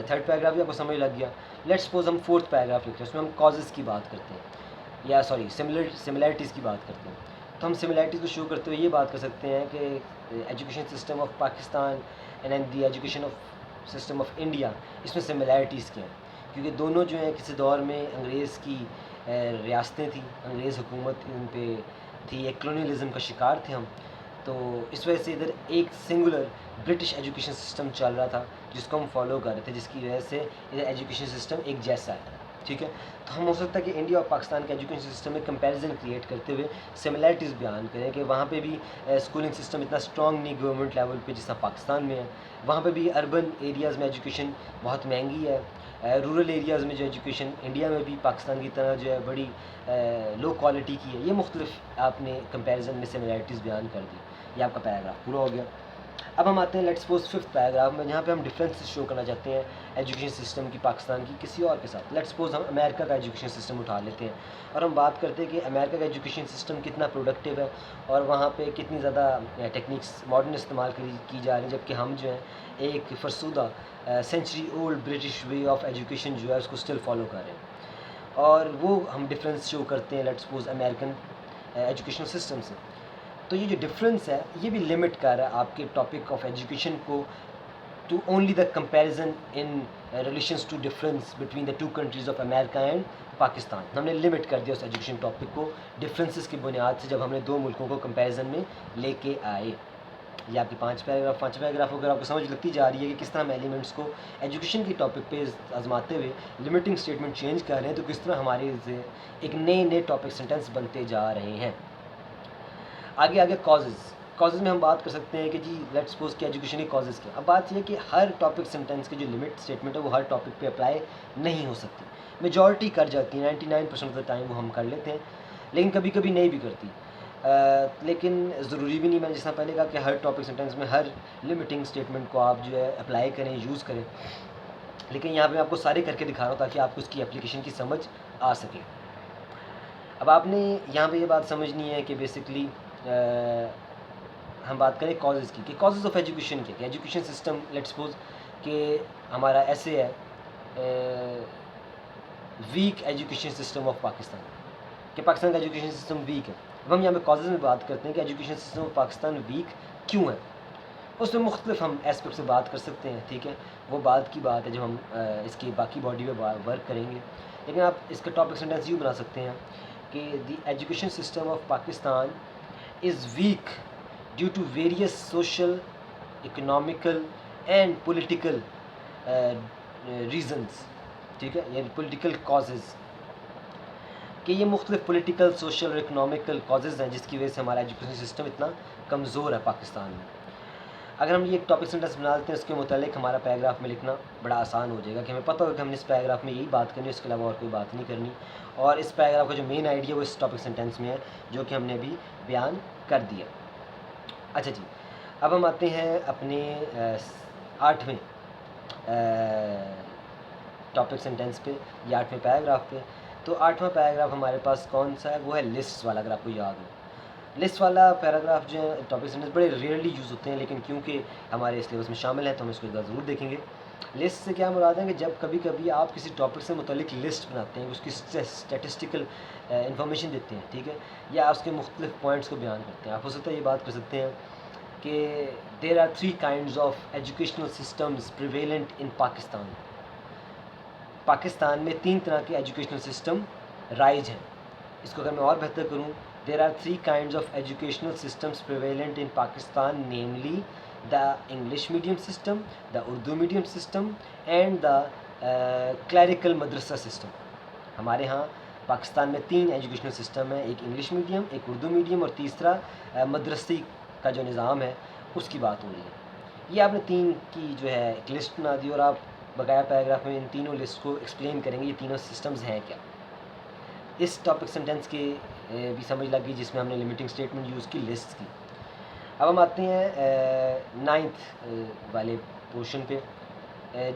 S1: تھرڈ پیراگراف بھی آپ کو سمجھ لگ گیا. لیٹ سپوز ہم فورتھ پیراگراف لکھتے ہیں، اس میں ہم کازز کی بات کرتے ہیں، یا سوری سملیرٹیز کی بات کرتے ہیں. تو ہم سملیرٹیز کو شو کرتے ہوئے یہ بات کر سکتے ہیں کہ education system of Pakistan and the education of system of India, اس میں سملیرٹیز کیا ہیں، کیونکہ دونوں جو ہیں کسی دور میں انگریز کی ریاستیں تھیں، انگریز حکومت ان پہ تھی، ایک کلونیلزم کا شکار تھے ہم. تو اس وجہ سے ادھر ایک سنگولر برٹش ایجوکیشن سسٹم چل رہا تھا جس کو ہم فالو کر رہے تھے، جس کی وجہ سے ادھر ایجوکیشن سسٹم ایک جیسا ہے. ٹھیک ہے، تو ہم ہو سکتا ہے کہ انڈیا اور پاکستان کے ایجوکیشن سسٹم میں کمپیریزن کریٹ کرتے ہوئے سملیرٹیز بیان کریں کہ وہاں پہ بھی اسکولنگ سسٹم اتنا اسٹرانگ نہیں گورنمنٹ لیول پہ جس طرح پاکستان میں ہے. وہاں پہ بھی اربن ایریاز میں ایجوکیشن بہت مہنگی ہے. رورل ایریاز میں جو ایجوکیشن انڈیا میں بھی پاکستان کی طرح جو ہے بڑی لو کوالٹی کی ہے. یہ مختلف آپ نے کمپیریزن میں سملیرٹیز بیان کر دی. یہ آپ کا پیراگراف پورا ہو گیا. اب ہم آتے ہیں لیٹ سپوز ففتھ پیراگراف میں، جہاں پہ ہم ڈفرینس شو کرنا چاہتے ہیں ایجوکیشن سسٹم کی پاکستان کی کسی اور کے ساتھ. لیٹ سپوز ہم امریکہ کا ایجوکیشن سسٹم اٹھا لیتے ہیں اور ہم بات کرتے ہیں کہ امریکہ کا ایجوکیشن سسٹم کتنا پروڈکٹیو ہے اور وہاں پہ کتنی زیادہ ٹیکنیکس ماڈرن استعمال کی جا رہی ہیں، جبکہ ہم جو ہیں ایک فرسودہ century old British way of education جو ہے اس کو اسٹل فالو کر رہے ہیں، اور وہ ہم ڈفرینس شو کرتے ہیں let suppose American education system سے. تو یہ جو ڈفرینس ہے یہ بھی لمٹ کر رہا ہے آپ کے ٹاپک آف ایجوکیشن کو to only the comparison in relations to difference between the two countries of America and Pakistan. ہم نے لمٹ کر دیا اس ایجوکیشن ٹاپک کو ڈفرینسز کی بنیاد سے جب ہم نے دو ملکوں کو کمپیریزن میں لے کے آئے. یہ آپ کی پانچ پیراگراف اگر آپ کو سمجھ لگتی جا رہی ہے کہ کس طرح ہم ایلیمنٹس کو ایجوکیشن کی ٹاپک پہ آزماتے ہوئے لمٹنگ اسٹیٹمنٹ چینج کر رہے ہیں، تو کس طرح ہمارے ایک نئے ٹاپک سینٹینس بنتے جا رہے ہیں. آگے کازز میں ہم بات کر سکتے ہیں کہ جی لیٹ سپوز کہ ایجوکیشن کے کازز کیا. اب بات یہ ہے کہ ہر ٹاپک سینٹینس کی جو لمٹ اسٹیٹمنٹ ہے وہ ہر ٹاپک پہ اپلائی نہیں ہو سکتی. میجورٹی کر جاتی ہے، 99% آف دا ٹائم وہ ہم کر لیتے ہیں، لیکن کبھی کبھی نہیں بھی کرتی. لیکن ضروری بھی نہیں، میں نے جس طرح پہلے کہا کہ ہر ٹاپک سینٹینس میں ہر لمٹنگ اسٹیٹمنٹ کو آپ جو ہے اپلائی کریں، یوز کریں. لیکن یہاں پہ میں آپ کو سارے کر کے دکھا رہا ہوں تاکہ آپ کو اس کی اپلیکیشن کی سمجھ آ سکے. اب آپ نے یہاں پہ یہ بات سمجھنی ہے کہ بیسکلی ہم بات کریں کازز کی، کہ کازز آف ایجوکیشن کیا کہ ایجوکیشن سسٹم لیٹ سپوز کہ ہمارا ایسے ہے weak education system of Pakistan, کہ پاکستان کا ایجوکیشن سسٹم ویک ہے. اب ہم یہاں پہ کازز میں بات کرتے ہیں کہ education system of Pakistan weak کیوں ہے. اس میں مختلف ہم ایسپیکٹ سے بات کر سکتے ہیں. ٹھیک ہے، وہ بات کی بات ہے جب ہم اس کی باقی باڈی پہ ورک کریں گے. لیکن آپ اس کا ٹاپک سینٹینس یوں بنا سکتے ہیں کہ the education system of Pakistan is weak due to various social economical and political reasons. ٹھیک ہے، یعنی پولیٹیکل کازز. کہ یہ مختلف پولیٹیکل، سوشل اور اکنامکل کازز ہیں جس کی وجہ سے ہمارا ایجوکیشن سسٹم اتنا کمزور ہے پاکستان میں. اگر ہم یہ ایک ٹاپک سینٹینس بنا لیتے ہیں اس کے متعلق ہمارا پیراگراف میں لکھنا بڑا آسان ہو جائے گا کہ ہمیں پتہ ہوگا کہ ہم نے اس پیراگراف میں یہی بات کرنی ہے، اس کے علاوہ اور کوئی بات نہیں کرنی. اور اس پیراگراف کا جو مین آئیڈیا وہ اس ٹاپک سینٹینس میں ہے جو کہ ہم نے ابھی بیان کر دیا. اچھا جی، اب ہم آتے ہیں اپنے 8ویں ٹاپک سینٹینس پہ یا 8ویں پیراگراف پہ. تو 8واں پیراگراف ہمارے پاس کون سا ہے؟ وہ ہے لسٹ والا. اگر آپ کو یاد ہو، لسٹ والا پیراگراف جو ہے ٹاپک سینٹینس بڑے ریئرلی یوز ہوتے ہیں، لیکن کیونکہ ہمارے سلیبس میں شامل ہے تو ہم اس کو ایک بار ضرور دیکھیں گے. لسٹ سے کیا مراد ہے کہ جب کبھی کبھی آپ کسی ٹاپک سے متعلق لسٹ بناتے ہیں، اس کی اسٹیٹسٹیکل انفارمیشن دیتے ہیں، ٹھیک ہے، یا اس کے مختلف پوائنٹس کو بیان کرتے ہیں. آپ ہو سکتا ہے یہ بات کر سکتے ہیں کہ there are 3 kinds of educational systems prevalent in Pakistan. Pakistan میں 3 طرح کے ایجوکیشنل سسٹم رائج ہیں. اس کو اگر میں اور بہتر کروں، there are 3 kinds of educational systems prevalent in Pakistan, namely the English medium system, the Urdu medium system and the clerical مدرسہ سسٹم. ہمارے ہاں پاکستان میں 3 ایجوکیشنل سسٹم ہیں، ایک انگلش میڈیم، ایک اردو میڈیم اور تیسرا مدرسی کا جو نظام ہے اس کی بات ہو رہی ہے. یہ آپ نے 3 کی جو ہے ایک لسٹ بنا دی اور آپ بقایا پیراگراف میں ان تینوں لسٹ کو ایکسپلین کریں گے یہ تینوں سسٹمز ہیں کیا. اس ٹاپک سینٹینس کی بھی سمجھ لگ گئی جس میں ہم نے لمیٹنگ اسٹیٹمنٹ یوز کی، لسٹ کی. اب ہم آتے ہیں 9th والے پورشن پہ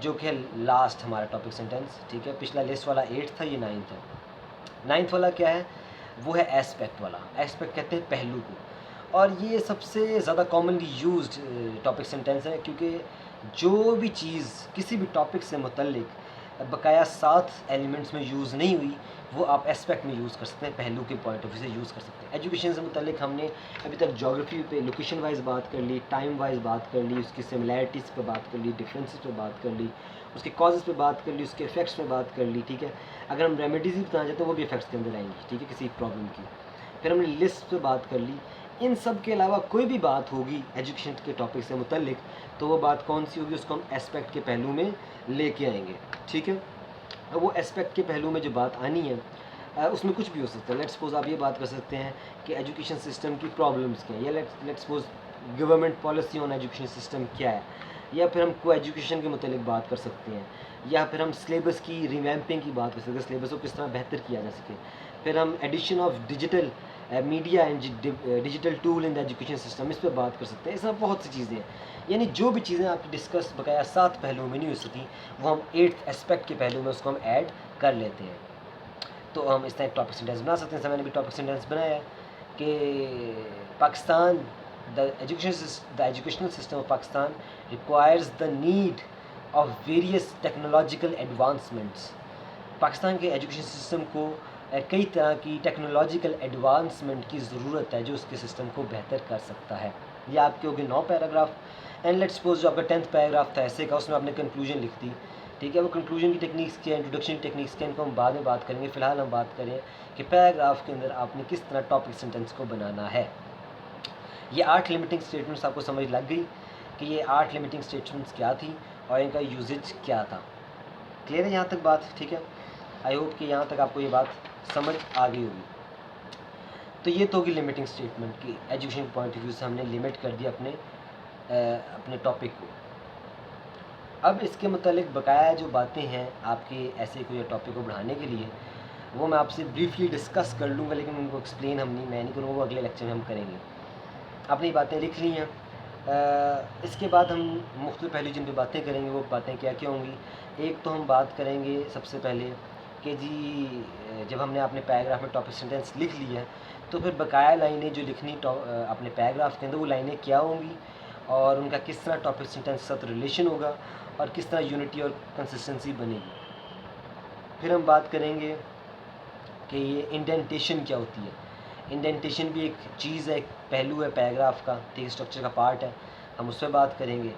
S1: جو کہ ہے لاسٹ ہمارا ٹاپک سینٹینس، ٹھیک ہے. پچھلا لسٹ والا 8 تھا، یہ 9 ہے. 9 والا کیا ہے؟ وہ ہے ایسپیکٹ والا. ایسپیکٹ کہتے ہیں پہلو کو، اور یہ سب سے زیادہ کامنلی یوزڈ ٹاپک سینٹینس ہے کیونکہ جو بھی چیز کسی بھی ٹاپک سے متعلق بقایا 7 ایلیمنٹس میں یوز نہیں ہوئی وہ آپ ایسپیکٹ میں یوز کر سکتے ہیں، پہلو کے پوائنٹ آف ویو سے یوز کر سکتے ہیں. ایجوکیشن سے متعلق ہم نے ابھی تک جغرافی پہ لوکیشن وائز بات کر لی، ٹائم وائز بات کر لی، اس کی سملیرٹیز پہ بات کر لی، ڈفرینسز پہ بات کر لی، اس کے کازز پہ بات کر لی، اس کے افیکٹس پہ بات کر لی، ٹھیک ہے. اگر ہم ریمیڈیز بھی بتانا چاہتے ہیں وہ بھی افیکٹس کے اندر آئیں گی، ٹھیک ہے، کسی پرابلم کی. پھر ہم نے لسٹ پہ بات کر لی. ان سب کے علاوہ کوئی بھی بات ہوگی ایجوکیشن کے ٹاپک سے متعلق تو وہ بات کون سی ہوگی؟ اس کو ہم ایسپیکٹ کے پہلو میں لے کے آئیں گے، ٹھیک ہے. اب وہ ایسپیکٹ کے پہلو میں جو بات آنی ہے اس میں کچھ بھی ہو سکتا ہے. لیٹ سپوز آپ یہ بات کر سکتے ہیں کہ ایجوکیشن سسٹم کی پرابلمس کیا ہیں، یا let suppose government policy on education system کیا ہے، یا پھر ہم کو ایجوکیشن کے متعلق بات کر سکتے ہیں، یا پھر ہم سلیبس کی ریویمپنگ کی بات کر سکتے ہیں، سلیبس کو کس طرح بہتر کیا جا سکے. پھر ہم addition of digital media and digital tool in the education system اس پہ بات کر سکتے ہیں. اس طرح بہت سی چیزیں ہیں، یعنی جو بھی چیزیں آپ کی ڈسکس بقایا 7 پہلوؤں میں نہیں ہو سکیں وہ ہم 8th ایسپیکٹ کے پہلو میں اس کو ہم ایڈ کر لیتے ہیں. تو ہم اس طرح ایک ٹاپک سینٹینس بنا سکتے ہیں. میں نے بھی ٹاپک سینٹینس بنایا ہے کہ پاکستان دا educational system of Pakistan requires the need of various technological advancements. Pakistan کے ایجوکیشن سسٹم کو کئی طرح کی ٹیکنالوجیکل ایڈوانسمنٹ کی ضرورت ہے جو اس کے سسٹم کو بہتر کر سکتا ہے. یہ آپ کے ہو گئے 9 پیراگراف. اینڈ لیٹ سپوز جو آپ کا 10th پیراگراف تھا ایسے کا، اس میں آپ نے کنکلوژن لکھ دی، ٹھیک ہے. وہ کنکلوژن کی ٹیکنیکس کیا ہے، انٹروڈکشن کی ٹیکنیکس کیا ہے، ان کو ہم بعد میں بات کریں گے. فی الحال ہم بات کریں کہ پیراگراف کے اندر آپ نے کس طرح ٹاپک سینٹینس کو بنانا ہے. یہ 8 لمیٹنگ اسٹیٹمنٹس آپ کو سمجھ لگ گئی کہ یہ 8 لمیٹنگ اسٹیٹمنٹس کیا تھی اور ان کا یوزج کیا تھا. کلیئر ہے یہاں تک بات؟ ٹھیک ہے. آئی ہوپ کہ یہاں تک آپ کو یہ بات سمجھ آ گئی ہوگی. تو یہ تو ہوگی لمیٹنگ اسٹیٹمنٹ کی ایجوکیشن پوائنٹ آف ویو سے ہم نے لمٹ کر دیا اپنے ٹاپک کو. اب اس کے متعلق بقایا جو باتیں ہیں آپ کے ایسے کوئی ٹاپک کو بڑھانے کے لیے وہ میں آپ سے بریفلی ڈسکس کر لوں گا، لیکن ان کو ایکسپلین میں نہیں کروں گا، وہ اگلے لیکچر میں ہم کریں گے. آپ نے یہ باتیں لکھ لی ہیں. اس کے بعد ہم مختلف پہلو جن پہ باتیں کریں گے وہ باتیں کیا کیا ہوں گی. ایک تو ہم بات کریں گے سب سے پہلے کہ جی جب ہم نے اپنے پیراگراف میں ٹاپک سینٹینس لکھ لی ہے تو پھر بقایا لائنیں جو لکھنی اپنے پیراگراف کے اندر وہ لائنیں کیا ہوں گی اور ان کا کس طرح ٹاپک سینٹینس کے ساتھ ریلیشن ہوگا اور کس طرح یونٹی اور کنسسٹنسی بنے گی. پھر ہم بات کریں گے کہ یہ انڈینٹیشن کیا ہوتی ہے. انڈینٹیشن بھی ایک چیز ہے، ایک پہلو ہے پیراگراف کا، ٹھیک ہے، اسٹرکچر کا پارٹ ہے، ہم اس پہ بات کریں گے.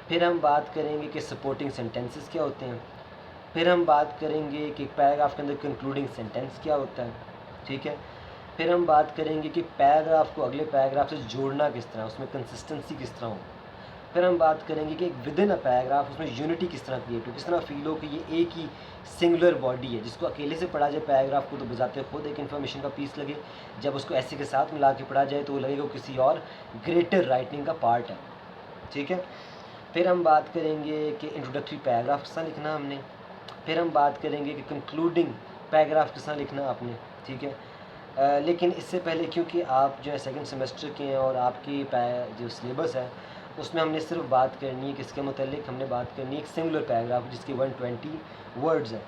S1: پھر ہم بات کریں گے کہ سپورٹنگ سینٹینسز کیا ہوتے ہیں. پھر ہم بات کریں گے کہ پیراگراف کے اندر کنکلوڈنگ سینٹینس کیا ہوتا ہے، ٹھیک ہے. پھر ہم بات کریں گے کہ پیراگراف کو اگلے پیراگراف سے جوڑنا کس طرح، اس میں کنسسٹنسی کس طرح ہو. پھر ہم بات کریں گے کہ ود ان اے پیراگراف اس میں یونٹی کس طرح کریٹ ہو، کس طرح فیل ہو کہ یہ ایک ہی سنگولر باڈی ہے، جس کو اکیلے سے پڑھا جائے پیراگراف کو تو بذات خود ایک انفارمیشن کا پیس لگے، جب اس کو ایسے کے ساتھ ملا کے پڑھا جائے تو وہ لگے گا کسی اور گریٹر رائٹنگ کا پارٹ ہے. ٹھیک ہے. پھر ہم بات کریں گے کہ انٹروڈکٹری پیراگراف کس طرح لکھنا ہم نے. پھر ہم بات کریں گے کہ کنکلوڈنگ پیراگراف کس طرح لکھنا آپ نے. ٹھیک ہے. لیکن اس سے پہلے کیونکہ آپ جو ہے سیکنڈ سیمسٹر کے ہیں اور آپ کی جو سلیبس ہے اس میں ہم نے صرف بات کرنی ہے کس کے متعلق، ہم نے بات کرنی ہے ایک سنگولر پیراگراف جس کے 120 ورڈز ہیں.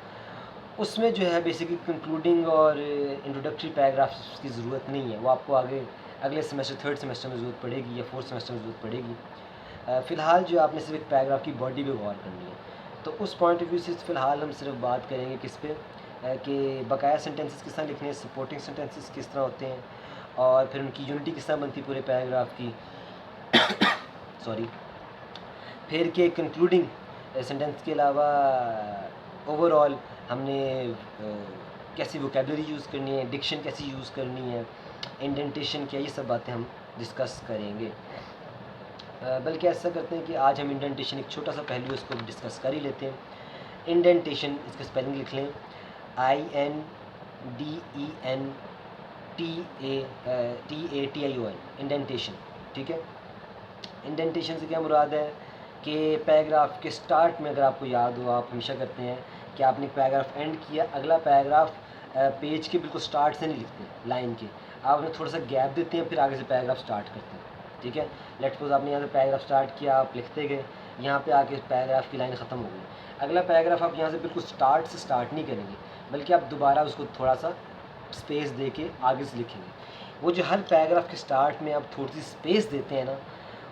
S1: اس میں جو ہے بیسیکلی کنکلوڈنگ اور انٹروڈکٹری پیراگراف کی ضرورت نہیں ہے، وہ آپ کو آگے اگلے سیمسٹر تھرڈ سیمسٹر میں ضرورت پڑے گی یا فورتھ سیمسٹر میں ضرورت پڑے گی. فی الحال جو آپ نے صرف ایک پیراگراف کی باڈی پہ غور کرنی ہے. تو اس پوائنٹ آف ویو سے فی الحال ہم صرف بات کریں گے کس پہ کہ بقایا سینٹینسز کس طرح لکھنے ہیں، سپورٹنگ سینٹینسز کس طرح ہوتے ہیں، اور پھر ان کی یونٹی کس طرح بنتی پورے پیراگراف کی. سوری. پھر کہ کنکلوڈنگ سینٹینس کے علاوہ اوور آل ہم نے کیسی ووکیبلری یوز کرنی ہے، ڈکشن کیسی یوز کرنی ہے، انڈینٹیشن کیا، یہ سب باتیں ہم ڈسکس کریں گے. بلکہ ایسا کرتے ہیں کہ آج ہم انڈینٹیشن ایک چھوٹا سا پہلو اس کو ڈسکس کر ہی لیتے ہیں. انڈینٹیشن اس کا اسپیلنگ لکھ لیں، INDENTATION انڈینٹیشن. ٹھیک ہے. انڈینٹیشن سے کیا مراد ہے کہ پیراگراف کے سٹارٹ میں اگر آپ کو یاد ہو، آپ ہمیشہ کرتے ہیں کہ آپ نے پیراگراف اینڈ کیا، اگلا پیراگراف پیج کے بالکل سٹارٹ سے نہیں لکھتے لائن کے، آپ نے تھوڑا سا گیپ دیتے ہیں پھر آگے سے پیراگراف سٹارٹ کرتے ہیں. ٹھیک ہے. لیٹ سپوز آپ نے یہاں سے پیراگراف سٹارٹ کیا، آپ لکھتے گئے، یہاں پہ آ کے پیراگراف کی لائن ختم ہو گئی، اگلا پیراگراف آپ یہاں سے بالکل سٹارٹ سے سٹارٹ نہیں کریں گے بلکہ آپ دوبارہ اس کو تھوڑا سا اسپیس دے کے آگے سے لکھیں گے. وہ جو ہر پیراگراف کے سٹارٹ میں آپ تھوڑی سی اسپیس دیتے ہیں نا،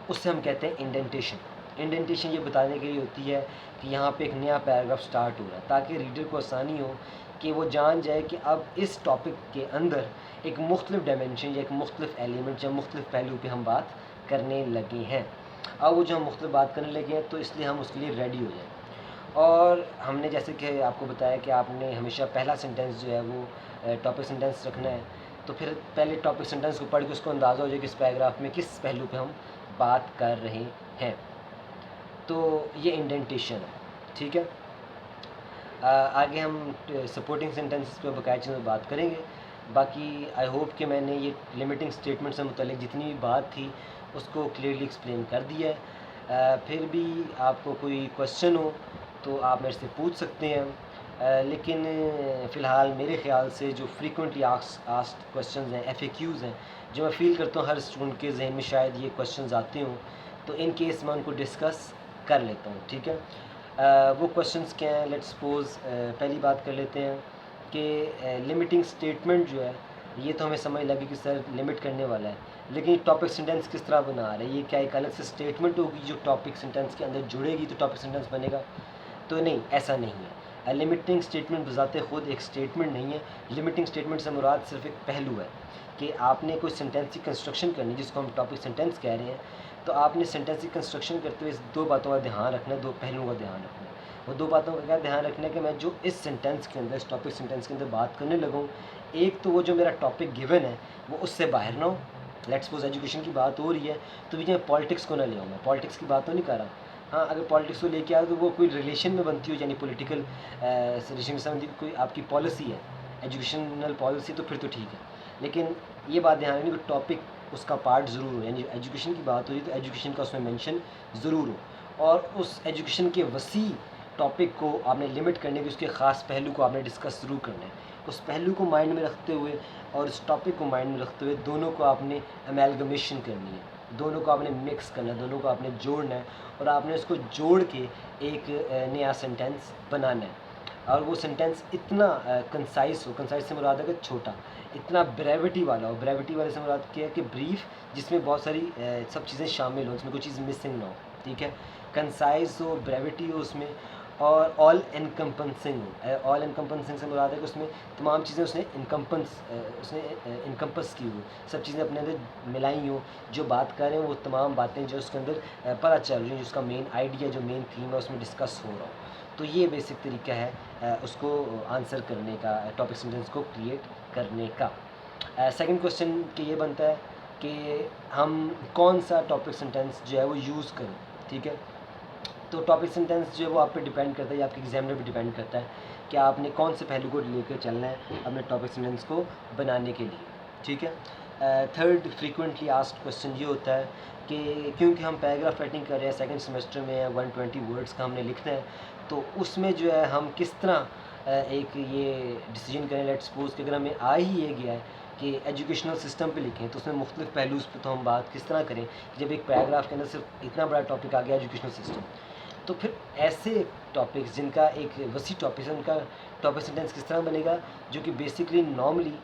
S1: اس سے ہم کہتے ہیں انڈینٹیشن. انڈینٹیشن یہ بتانے کے لیے ہوتی ہے کہ یہاں پہ ایک نیا پیراگراف سٹارٹ ہو رہا ہے تاکہ ریڈر کو آسانی ہو کہ وہ جان جائے کہ اب اس ٹاپک کے اندر ایک مختلف ڈائمینشن یا ایک مختلف ایلیمنٹ یا مختلف پہلو پہ ہم بات کرنے لگے ہیں. اب وہ جو ہم مختلف بات کرنے لگے ہیں تو اس لیے ہم اس کے لیے ریڈی ہو جائیں. اور ہم نے جیسے کہ آپ کو بتایا کہ آپ نے ہمیشہ پہلا سینٹینس جو ہے وہ ٹاپک سینٹینس رکھنا ہے، تو پھر پہلے ٹاپک سینٹینس کو پڑھ کے اس کو اندازہ ہو جائے کہ اس پیراگراف میں کس پہلو پہ ہم بات کر رہے ہیں. تو یہ انڈینٹیشن ہے. ٹھیک ہے. آگے ہم سپورٹنگ سینٹینسز پہ بقایا چیزوں میں بات کریں گے. باقی آئی ہوپ کہ میں نے یہ لمیٹنگ اسٹیٹمنٹ سے متعلق جتنی بھی بات تھی اس کو کلیئرلی ایکسپلین کر دیا ہے. پھر بھی آپ کو کوئی کوشچن ہو تو آپ میرے سے پوچھ سکتے ہیں. لیکن فی الحال میرے خیال سے جو فریکوینٹلی آسکڈ کوشچنز ہیں، FAQs ہیں، جو میں فیل کرتا ہوں ہر اسٹوڈنٹ کے ذہن میں شاید یہ کوشچنز آتے ہوں، تو ان کیس میں ان کو ڈسکس کر لیتا ہوں. ٹھیک ہے. وہ کوشچنز کیا ہیں؟ لیٹ سپوز پہلی بات کر لیتے ہیں کہ لمیٹنگ اسٹیٹمنٹ جو ہے یہ تو ہمیں سمجھ لگی کہ سر لمٹ کرنے والا ہے، لیکن ٹاپک سینٹینس کس طرح بنا رہا ہے؟ یہ کیا ایک الگ سے اسٹیٹمنٹ ہوگی جو ٹاپک سینٹینس کے اندر جڑے گی تو ٹاپک سینٹینس بنے گا؟ تو نہیں، ایسا نہیں ہے. لمیٹنگ اسٹیٹمنٹ بذات خود ایک اسٹیٹمنٹ نہیں ہے. لمیٹنگ اسٹیٹمنٹ سے مراد صرف ایک پہلو ہے کہ آپ نے کوئی سینٹینس کی کنسٹرکشن کرنی جس کو ہم ٹاپک سینٹینس کہہ رہے ہیں، تو آپ نے سینٹینس کی کنسٹرکشن کرتے ہوئے اس دو باتوں کا دھیان رکھنا ہے، دو پہلوؤں کا دھیان رکھنا ہے. وہ دو باتوں کا کیا دھیان رکھنا ہے کہ میں جو اس سینٹینس کے اندر، اس ٹاپک سینٹینس کے اندر بات کرنے لگوں، ایک تو وہ جو میرا ٹاپک گیون ہے وہ اس سے باہر نہ ہو. لیٹ سپوز ایجوکیشن کی بات ہو رہی ہے تو بھی پالیٹکس کو نہ لے آؤں. میں پالیٹکس کی بات تو نہیں کر رہا. ہاں، اگر پالیٹکس کو لے کے آئے تو وہ کوئی ریلیشن میں بنتی ہو، یعنی پولیٹیکل ریلیشن میں سمجھ کوئی آپ کی پالیسی ہے، ایجوکیشنل پالیسی، تو پھر تو ٹھیک ہے. لیکن یہ بات دھیان رکھنی کہ ٹاپک اس کا پارٹ ضرور ہو، یعنی ایجوکیشن کی بات ہو رہی ہے تو ایجوکیشن کا اس میں مینشن ضرور ہو، اور اس ایجوکیشن کے وسیع ٹاپک کو آپ نے لمٹ کرنے کی، اس کے خاص پہلو کو آپ نے ڈسکس ضرور کرنا ہے. اس پہلو کو مائنڈ میں رکھتے ہوئے اور اس ٹاپک کو مائنڈ میں رکھتے ہوئے دونوں کو آپ نے امیلگمیشن کرنی ہے، دونوں کو آپ نے مکس کرنا ہے، دونوں کو آپ نے جوڑنا ہے، اور آپ نے اس کو جوڑ کے ایک نیا سینٹینس بنانا ہے. اور وہ سینٹینس اتنا کنسائز ہو، کنسائز سے مراد ہے کہ چھوٹا، اتنا بریوٹی والا ہو. بریوٹی والے سے مراد کیا ہے کہ بریف، جس میں بہت ساری سب چیزیں شامل ہوں، اس میں کوئی چیز مسنگ نہ ہو. ٹھیک ہے. کنسائز ہو، بریوٹی ہو اس میں، اور آل انکمپنسنگ ہو. آل انکمپنسنگ سے مراد ہے کہ اس میں تمام چیزیں اس نے انکمپس کی ہو، سب چیزیں اپنے اندر ملائی ہوں. جو بات کر رہے ہیں وہ تمام باتیں جو اس کے اندر پتہ چل رہی ہیں، جس کا مین آئیڈیا، جو مین تھیم ہے اس میں ڈسکس ہو رہا ہو. تو یہ بیسک طریقہ ہے اس کو آنسر کرنے کا، ٹاپک سینٹینس کو کریٹ کرنے کا. سیکنڈ کوشچن کہ یہ بنتا ہے کہ ہم کون سا ٹاپک سینٹینس جو ہے وہ یوز کریں. ٹھیک ہے. تو ٹاپک سینٹینس جو ہے وہ آپ پہ ڈیپینڈ کرتا ہے یا آپ کے ایگزامنر پہ ڈیپینڈ کرتا ہے کہ آپ نے کون سے پہلو کو لے کر چلنا ہے اپنے ٹاپک سینٹینس کو بنانے کے لیے. ٹھیک ہے. تھرڈ فریکوینٹلی آسکڈ کویسچن یہ ہوتا ہے کہ کیونکہ ہم پیراگراف رائٹنگ کر رہے ہیں سیکنڈ سیمسٹر میں 120 ورڈس کا ہم نے لکھنا ہے, تو اس میں جو ہے ہم کس طرح ایک یہ ڈیسیجن کریں. لیٹ سپوز کہ اگر ہمیں آ ہی یہ گیا ہے کہ ایجوکیشنل سسٹم پہ لکھیں تو اس میں مختلف پہلوز پہ تو ہم بات کس طرح کریں جب ایک پیراگراف کے اندر صرف اتنا بڑا ٹاپک آ گیا ایجوکیشنل سسٹم. تو پھر ایسے ٹاپکس جن کا ایک وسیع ٹاپک ہے ان کا ٹاپک سینٹینس کس طرح بنے گا جو کہ بیسکلی نارملی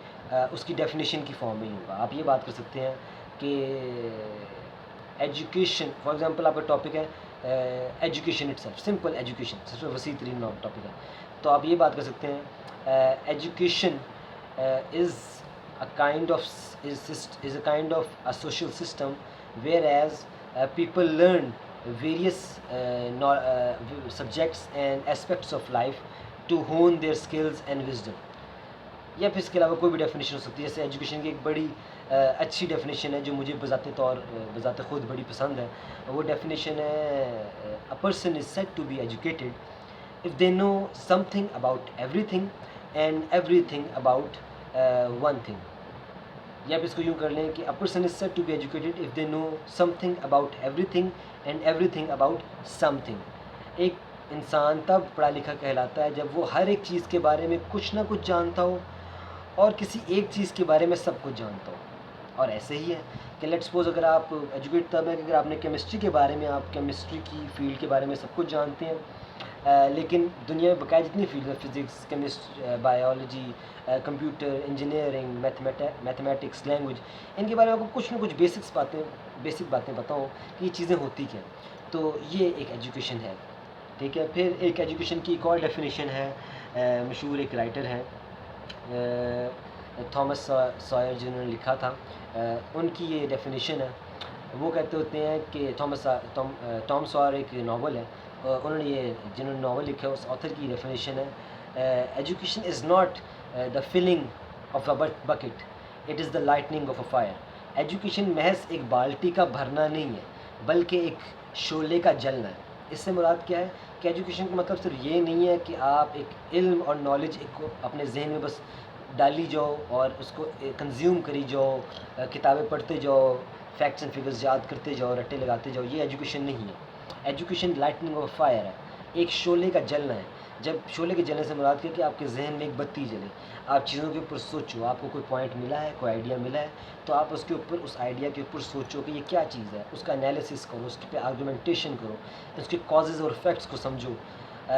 S1: اس کی ڈیفینیشن کی فارم میں ہی ہوگا. آپ یہ بات کر سکتے ہیں کہ ایجوکیشن فار ایگزامپل آپ کا ٹاپک ہے education itself, simple education سب سے وسیع ترین ٹاپک ہے. تو آپ یہ بات کر سکتے ہیں education is a kind of a social system where as people learn various subjects and aspects of life to hone their skills and wisdom. یا پھر اس کے علاوہ کوئی بھی ڈیفینیشن ہو سکتی ہے. جیسے ایجوکیشن کی ایک بڑی اچھی ڈیفینیشن ہے جو مجھے بذات خود بڑی پسند ہے. وہ ڈیفینیشن ہے a person is said to be educated if they know something about everything and everything about one thing. یا پھر اس کو یوں کر لیں کہ a person is said to be educated if they know something about everything and everything about something. ایک انسان تب پڑھا لکھا کہلاتا ہے جب وہ ہر ایک چیز کے بارے میں کچھ نہ کچھ جانتا ہو اور کسی ایک چیز کے بارے میں سب کچھ جانتا ہو. اور ایسے ہی ہے کہ لیٹ سپوز اگر آپ ایجوکیٹ تب ہے کہ اگر آپ نے کیمسٹری کے بارے میں آپ کیمسٹری کی فیلڈ کے بارے میں سب کچھ جانتے ہیں, لیکن دنیا میں بقایا جتنی فیلڈ ہیں physics, chemistry, biology, computer, engineering, mathematics, language, ان کے بارے میں آپ کو کچھ نہ کچھ بیسک باتیں پتہ ہوں کہ یہ چیزیں ہوتی کیا, تو یہ ایک ایجوکیشن ہے. ٹھیک ہے. پھر ایک ایجوکیشن کی ایک اور ڈیفینیشن ہے, مشہور ایک رائٹر ہے تھامس سوئر جنہوں نے لکھا تھا, ان کی یہ ڈیفینیشن ہے. وہ کہتے ہوتے ہیں کہ ٹام سوئر ایک ناول ہے, انہوں نے یہ جنہوں نے ناول لکھا ہے اس آتھر کی ڈیفینیشن ہے education is not the filling of a bucket, it is the Lightning of a fire. Education محض ایک بالٹی کا بھرنا نہیں ہے بلکہ ایک شعلے کا جلنا ہے. اس سے مراد کیا ہے کہ ایجوکیشن کا مطلب صرف یہ نہیں ہے کہ آپ ایک علم اور نالج ایک اپنے ذہن میں بس ڈالی جاؤ اور اس کو کنزیوم کری جاؤ, کتابیں پڑھتے جاؤ, فیکٹس اینڈ فگرز یاد کرتے جاؤ, رٹے لگاتے جاؤ. یہ ایجوکیشن نہیں ہے. ایجوکیشن لائٹننگ آف فائر ہے, ایک شعلے کا جلنا ہے. جب شعلے کے جلنے سے مراد کیا کہ آپ کے ذہن میں ایک بتی جلے, آپ چیزوں کے اوپر سوچو, آپ کو کوئی پوائنٹ ملا ہے, کوئی آئیڈیا ملا ہے, تو آپ اس کے اوپر اس آئیڈیا کے اوپر سوچو کہ یہ کیا چیز ہے, اس کا انالیسس کرو, اس پہ آرگومنٹیشن کرو, اس کے کازز اور افیکٹس کو سمجھو,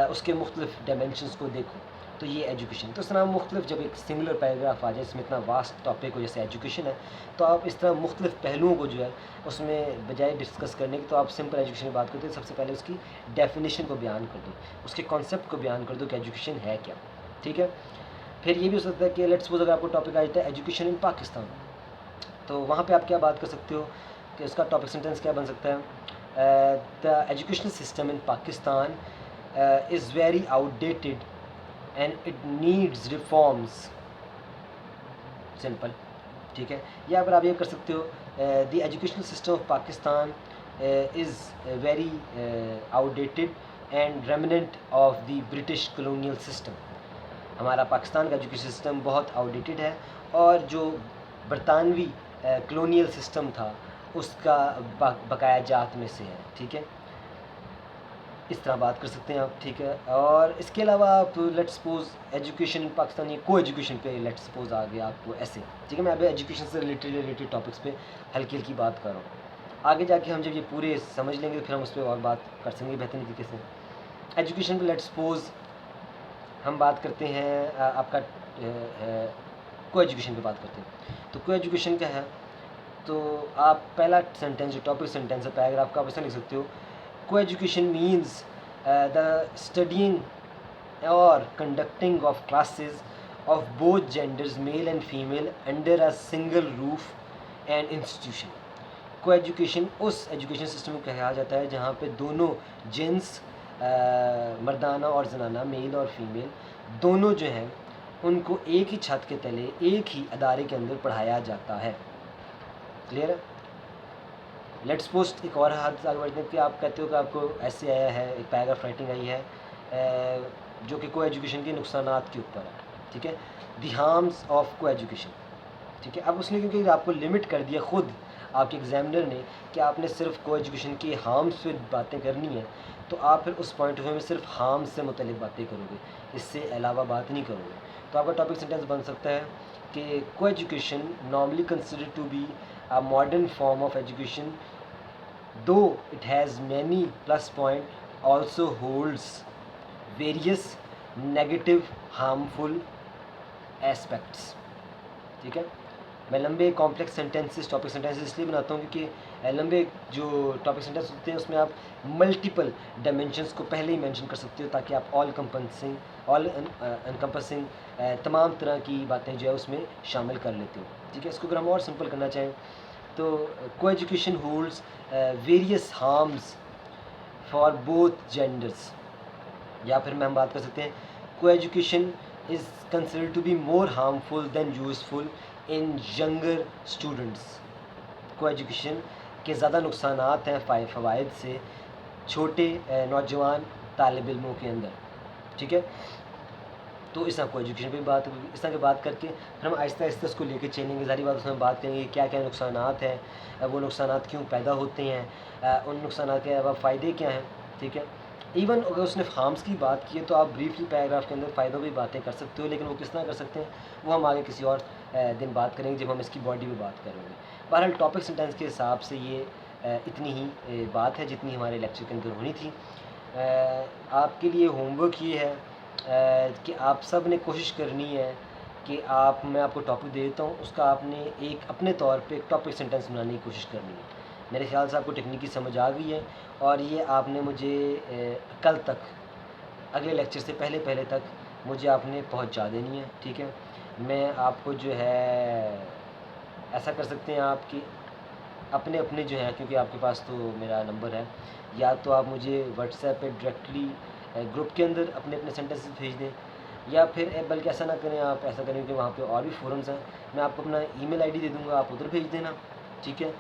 S1: اس کے مختلف ڈائمینشنس کو دیکھو. تو یہ ایجوکیشن. تو اس طرح مختلف جب ایک سنگولر پیراگراف آ جائے اس میں اتنا واسٹ ٹاپک ہو جیسے ایجوکیشن ہے, تو آپ اس طرح مختلف پہلوؤں کو جو ہے اس میں بجائے ڈسکس کرنے کی تو آپ سمپل ایجوکیشن کی بات کرتے ہیں. سب سے پہلے اس کی ڈیفینیشن کو بیان کر دو, اس کے کانسیپٹ کو بیان کر دو کہ ایجوکیشن ہے کیا. ٹھیک ہے. پھر یہ بھی ہو سکتا ہے کہ لیٹ سپوز اگر آپ کو ٹاپک آ جاتا ہے ایجوکیشن ان پاکستان, تو وہاں پہ آپ کیا بات کر سکتے ہو کہ اس کا ٹاپک سینٹینس کیا بن سکتا ہے, the educational system in Pakistan is very outdated and it needs reforms. Simple. ٹھیک ہے. یا پھر آپ یہ کر سکتے ہو the educational system of Pakistan is very outdated and remnant of the British colonial system. ہمارا پاکستان کا ایجوکیشن سسٹم بہت آؤٹ ڈیٹڈ ہے اور جو برطانوی کلونیل سسٹم تھا اس کا بقایا جات میں سے ہے. ٹھیک ہے. اس طرح بات کر سکتے ہیں آپ. ٹھیک ہے. اور اس کے علاوہ آپ لیٹ سپوز ایجوکیشن پاکستانی کو ایجوکیشن پہ لیٹ سپوز آ گیا آپ کو ایسے. ٹھیک ہے. میں ابھی ایجوکیشن سے ریلیٹڈ ٹاپکس پہ ہلکی ہلکی بات کر رہا ہوں. آگے جا کے ہم جب یہ پورے سمجھ لیں گے پھر ہم اس پہ اور بات کر سکیں گے بہترین طریقے سے. ایجوکیشن پہ لیٹ سپوز ہم بات کرتے ہیں آپ کا کو ایجوکیشن پہ بات کرتے ہیں. تو کو ایجوکیشن کیا ہے, تو آپ پہلا سینٹینس جو ٹاپک سینٹینس ہے پیراگراف کا آپ اس میں لکھ سکتے ہو coeducation means the studying اور conducting of classes of both genders male and female under a single roof and institution. Coeducation اس ایجوکیشن سسٹم کو کہا جاتا ہے جہاں پہ دونوں جنس مردانہ اور زنانہ میل اور فیمیل دونوں جو ہیں ان کو ایک ہی چھت کے تلے ایک ہی ادارے کے اندر پڑھایا جاتا ہے. کلیئر ہے. لیٹس پوسٹ ایک اور حد آگے بڑھتے ہیں کہ آپ کہتے ہو کہ آپ کو ایسے آیا ہے، ایک پیراگراف رائٹنگ آئی ہے جو کہ کو ایجوکیشن کے نقصانات کے اوپر ہے، ٹھیک ہے، دی ہارمس آف کو ایجوکیشن، ٹھیک ہے. اب اس نے کیونکہ آپ کو لمٹ کر دیا خود آپ کے ایگزامنر نے کہ آپ نے صرف کو ایجوکیشن کی ہارمس پہ باتیں کرنی ہیں، تو آپ پھر اس پوائنٹ آف ویو میں صرف ہارمس سے متعلق باتیں کرو گے، اس سے علاوہ بات نہیں کرو گے. تو آپ کا ٹاپک سینٹینس بن سکتا ہے کہ coeducation normally considered to be a modern form of education, though it has many plus point, also holds various negative harmful aspects. ٹھیک ہے. میں لمبے کمپلیکس سینٹینسز ٹاپک سینٹینسز اس لیے بناتا ہوں کیونکہ لمبے جو ٹاپک سینٹینس ہوتے ہیں اس میں آپ ملٹیپل ڈائمینشنس کو پہلے ہی مینشن کر سکتے ہو تاکہ آپ آل انکمپسنگ تمام طرح کی باتیں جو ہے اس میں شامل کر لیتے ہو. ٹھیک ہے. اس کو اگر ہم اور سمپل کرنا چاہیں تو کو education holds various harms for both genders, یا پھر میں ہم بات کر سکتے ہیں کو education is considered to be more harmful than useful in younger students. کو ایجوکیشن کے زیادہ نقصانات ہیں فوائد سے چھوٹے نوجوان طالب علموں کے اندر. ٹھیک ہے. تو اس طرح کو ایجوکیشن پہ بات ہوگی. اس طرح کی بات کر کے پھر ہم آہستہ آہستہ اس کو لے کے چلیں گے. ظاہری بات اس میں بات کریں گے کیا کیا نقصانات ہیں، وہ نقصانات کیوں پیدا ہوتے ہیں، ان نقصانات کے علاوہ فائدے کیا ہیں. ٹھیک ہے. ایون اگر اس نے ہارمس کی بات کی ہے تو آپ بریفلی پیراگراف کے اندر فائدوں کی باتیں کر سکتے ہو، لیکن وہ کس طرح کر سکتے ہیں وہ ہم آگے کسی اور دن بات کریں گے جب ہم اس کی باڈی پہ بات کریں گے. بہرحال ٹاپک سینٹینس کے حساب سے یہ اتنی ہی بات ہے جتنی ہمارے لیکچر کے اندر ہونی تھی. آپ کے لیے ہوم ورک یہ ہے کہ آپ سب نے کوشش کرنی ہے کہ میں آپ کو ٹاپک دے دیتا ہوں، اس کا آپ نے ایک اپنے طور پہ ایک ٹاپک سینٹینس بنانے کی کوشش کرنی ہے. میرے خیال سے آپ کو ٹیکنیکی سمجھ آ گئی ہے، اور یہ آپ نے مجھے کل تک اگلے لیکچر سے پہلے تک مجھے آپ نے پہنچا دینی ہے. ٹھیک ہے. میں آپ کو جو ہے ایسا کر سکتے ہیں آپ کہ اپنے جو ہیں، کیونکہ آپ کے پاس تو میرا نمبر ہے، یا تو آپ مجھے واٹس ایپ پہ ڈائریکٹلی گروپ کے اندر اپنے سینٹینسز بھیج دیں، یا پھر بلکہ ایسا نہ کریں، آپ ایسا کریں کہ وہاں پہ اور بھی فورمز ہیں، میں آپ کو اپنا ای میل آئی ڈی دے دوں گا، آپ ادھر بھیج دینا. ٹھیک ہے.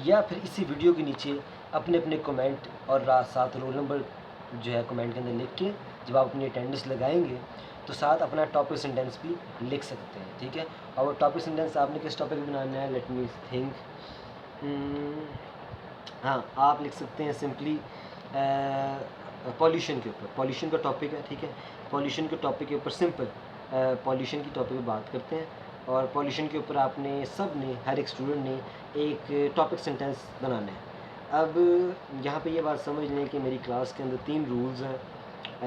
S1: یا پھر اسی ویڈیو کے نیچے اپنے کمنٹ اور ساتھ رول نمبر جو ہے کمنٹ کے اندر لکھ کے جب آپ اپنی اٹینڈنس لگائیں گے تو ساتھ اپنا ٹاپک سینٹینس بھی لکھ سکتے ہیں. ٹھیک ہے. اور وہ ٹاپک سینٹینس آپ نے کس ٹاپک پہ بنانا ہے؟ Let me think. ہاں، آپ لکھ سکتے ہیں سمپلی پالیوشن کے اوپر. پالیوشن کا ٹاپک ہے. ٹھیک ہے. پالیوشن کے ٹاپک کے اوپر سمپل پالیوشن کی ٹاپک پہ بات کرتے ہیں، اور پالیوشن کے اوپر آپ نے سب نے ہر ایک اسٹوڈنٹ نے ایک ٹاپک سینٹینس بنانا ہے. اب یہاں پہ یہ بات سمجھ لیں کہ میری کلاس کے اندر 3 رولز ہیں.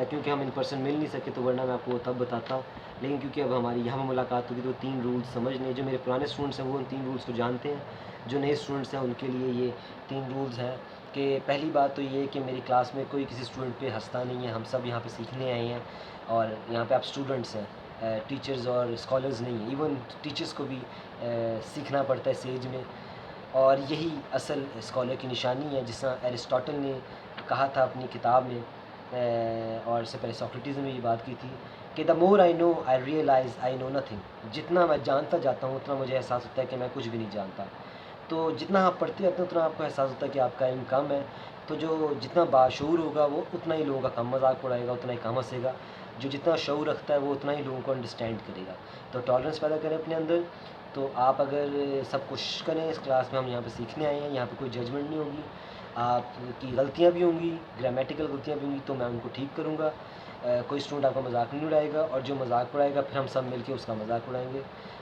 S1: کیونکہ ہم ان پرسن مل نہیں سکے تو ورنہ میں آپ کو تب بتاتا، لیکن کیونکہ اب ہماری یہاں پہ ملاقات ہوگی تو 3 رولز سمجھ لیں. جو میرے پرانے اسٹوڈنٹس ہیں وہ ان 3 رولز کو جانتے ہیں، جو نئے اسٹوڈنٹس ہیں ان کے لیے یہ 3 رولز ہیں. کہ پہلی بات تو یہ ہے کہ میری کلاس میں کوئی کسی اسٹوڈنٹ پہ ہنستا نہیں ہے. ہم سب یہاں پہ سیکھنے آئے ہیں، اور یہاں پہ آپ اسٹوڈنٹس ہیں، ٹیچرز اور اسکالرز نہیں ہیں. ایون ٹیچرز کو بھی سیکھنا پڑتا ہے اسٹیج میں، اور یہی اصل اسکالر کی نشانی ہے. جس طرح ایرسٹاٹل نے کہا تھا اپنی کتاب میں، اور اس سے پہلے ساکریٹیز نے بھی یہ بات کی تھی کہ دا مور آئی نو آئی ریئلائز آئی نو نتھنگ. جتنا میں جانتا جاتا ہوں اتنا مجھے احساس ہوتا ہے کہ میں کچھ بھی نہیں جانتا. تو جتنا آپ پڑھتے جاتے ہیں اتنا آپ کو احساس ہوتا ہے کہ آپ کا علم کم ہے. تو جو جتنا باشعور ہوگا وہ اتنا ہی لوگوں کا کم مذاق اڑائے گا، اتنا ہی کم ہنسے گا. جو جتنا شعور رکھتا ہے وہ اتنا ہی لوگوں کو انڈرسٹینڈ کرے گا. تو ٹالرنس پیدا کریں اپنے اندر. تو آپ اگر سب کوشش کریں، اس کلاس میں ہم یہاں پہ سیکھنے آئے ہیں، یہاں پہ کوئی ججمنٹ نہیں ہوگی. آپ کی غلطیاں بھی ہوں گی، گرامیٹیکل غلطیاں بھی ہوں گی تو میں ان کو ٹھیک کروں گا. کوئی اسٹوڈنٹ آپ کا مذاق نہیں اڑائے گا، اور جو مذاق اڑائے گا پھر ہم سب مل کے اس کا مذاق اڑائیں گے،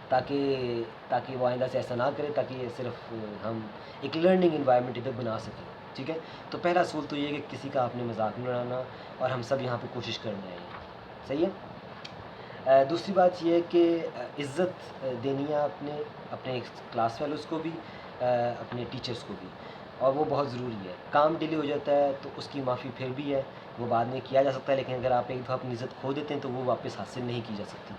S1: تاکہ وہ آئندہ سے ایسا نہ کرے، تاکہ یہ صرف ہم ایک لرننگ انوائرمنٹ ادھر بنا سکیں. ٹھیک ہے. تو پہلا اصول تو یہ ہے کہ کسی کا آپ نے مذاق نہیں اڑانا، اور ہم سب یہاں پہ کوشش کرنے آئے ہیں. صحیح ہے. دوسری بات یہ ہے کہ عزت دینی ہے اپنے کلاس فیلوز کو بھی، اپنے ٹیچرز کو بھی، اور وہ بہت ضروری ہے. کام ڈیلے ہو جاتا ہے تو اس کی معافی پھر بھی ہے، وہ بعد میں کیا جا سکتا ہے، لیکن اگر آپ ایک دفعہ اپنی عزت کھو دیتے ہیں تو وہ واپس حاصل نہیں کی جا سکتی.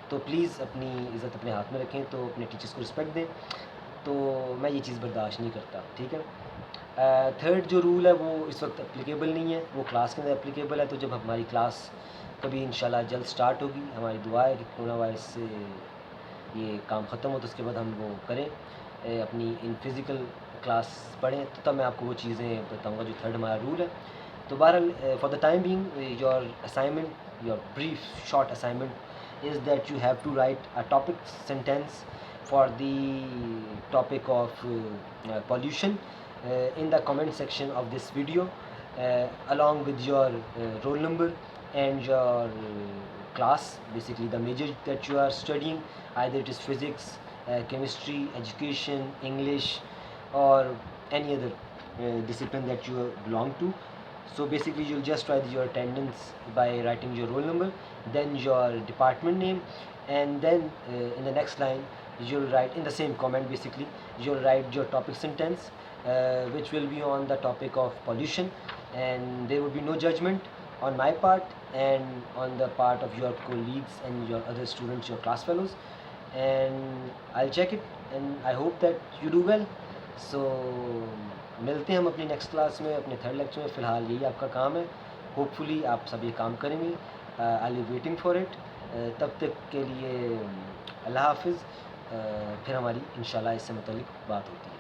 S1: تو پلیز اپنی عزت اپنے ہاتھ میں رکھیں، تو اپنے ٹیچرز کو رسپیکٹ دیں. تو میں یہ چیز برداشت نہیں کرتا. ٹھیک ہے. تھرڈ جو رول ہے وہ اس وقت اپلیکیبل نہیں ہے، وہ کلاس کے اندر اپلیکیبل ہے. تو جب ہماری کلاس کبھی انشاءاللہ جلد سٹارٹ ہوگی، ہماری دعا ہے کہ کورونا وائرس سے یہ کام ختم ہو تو اس کے بعد ہم وہ کریں، اپنی ان فزیکل کلاس پڑھیں تو تب میں آپ کو وہ چیزیں بتاؤں گا جو تھرڈ ہمارا رول ہے. تو بہرحال for the time being your assignment, your brief short assignment is that you have to write a topic sentence for the topic of pollution in the comment section of this video, along with your roll number and your class, basically the major that you are studying, either it is physics, chemistry, education, English, or any other discipline that you belong to. So basically you'll just write your attendance by writing your roll number, then your department name, and then in the next line you'll write in the same comment, basically you'll write your topic sentence which will be on the topic of pollution, and there will be no judgment on my part and on the part of your colleagues and your other students, your class fellows, and I'll check it and I hope that you do well. So ملتے ہیں ہم اپنی next class میں, اپنے third lecture میں. فی الحال یہی آپ کا کام ہے, ہوپ فلی آپ سب یہ کام کریں گے. آئی ویل ویٹنگ فار اٹ. تب تک کے لیے اللہ حافظ. پھر ہماری انشاءاللہ اس سے متعلق بات ہوتی ہے.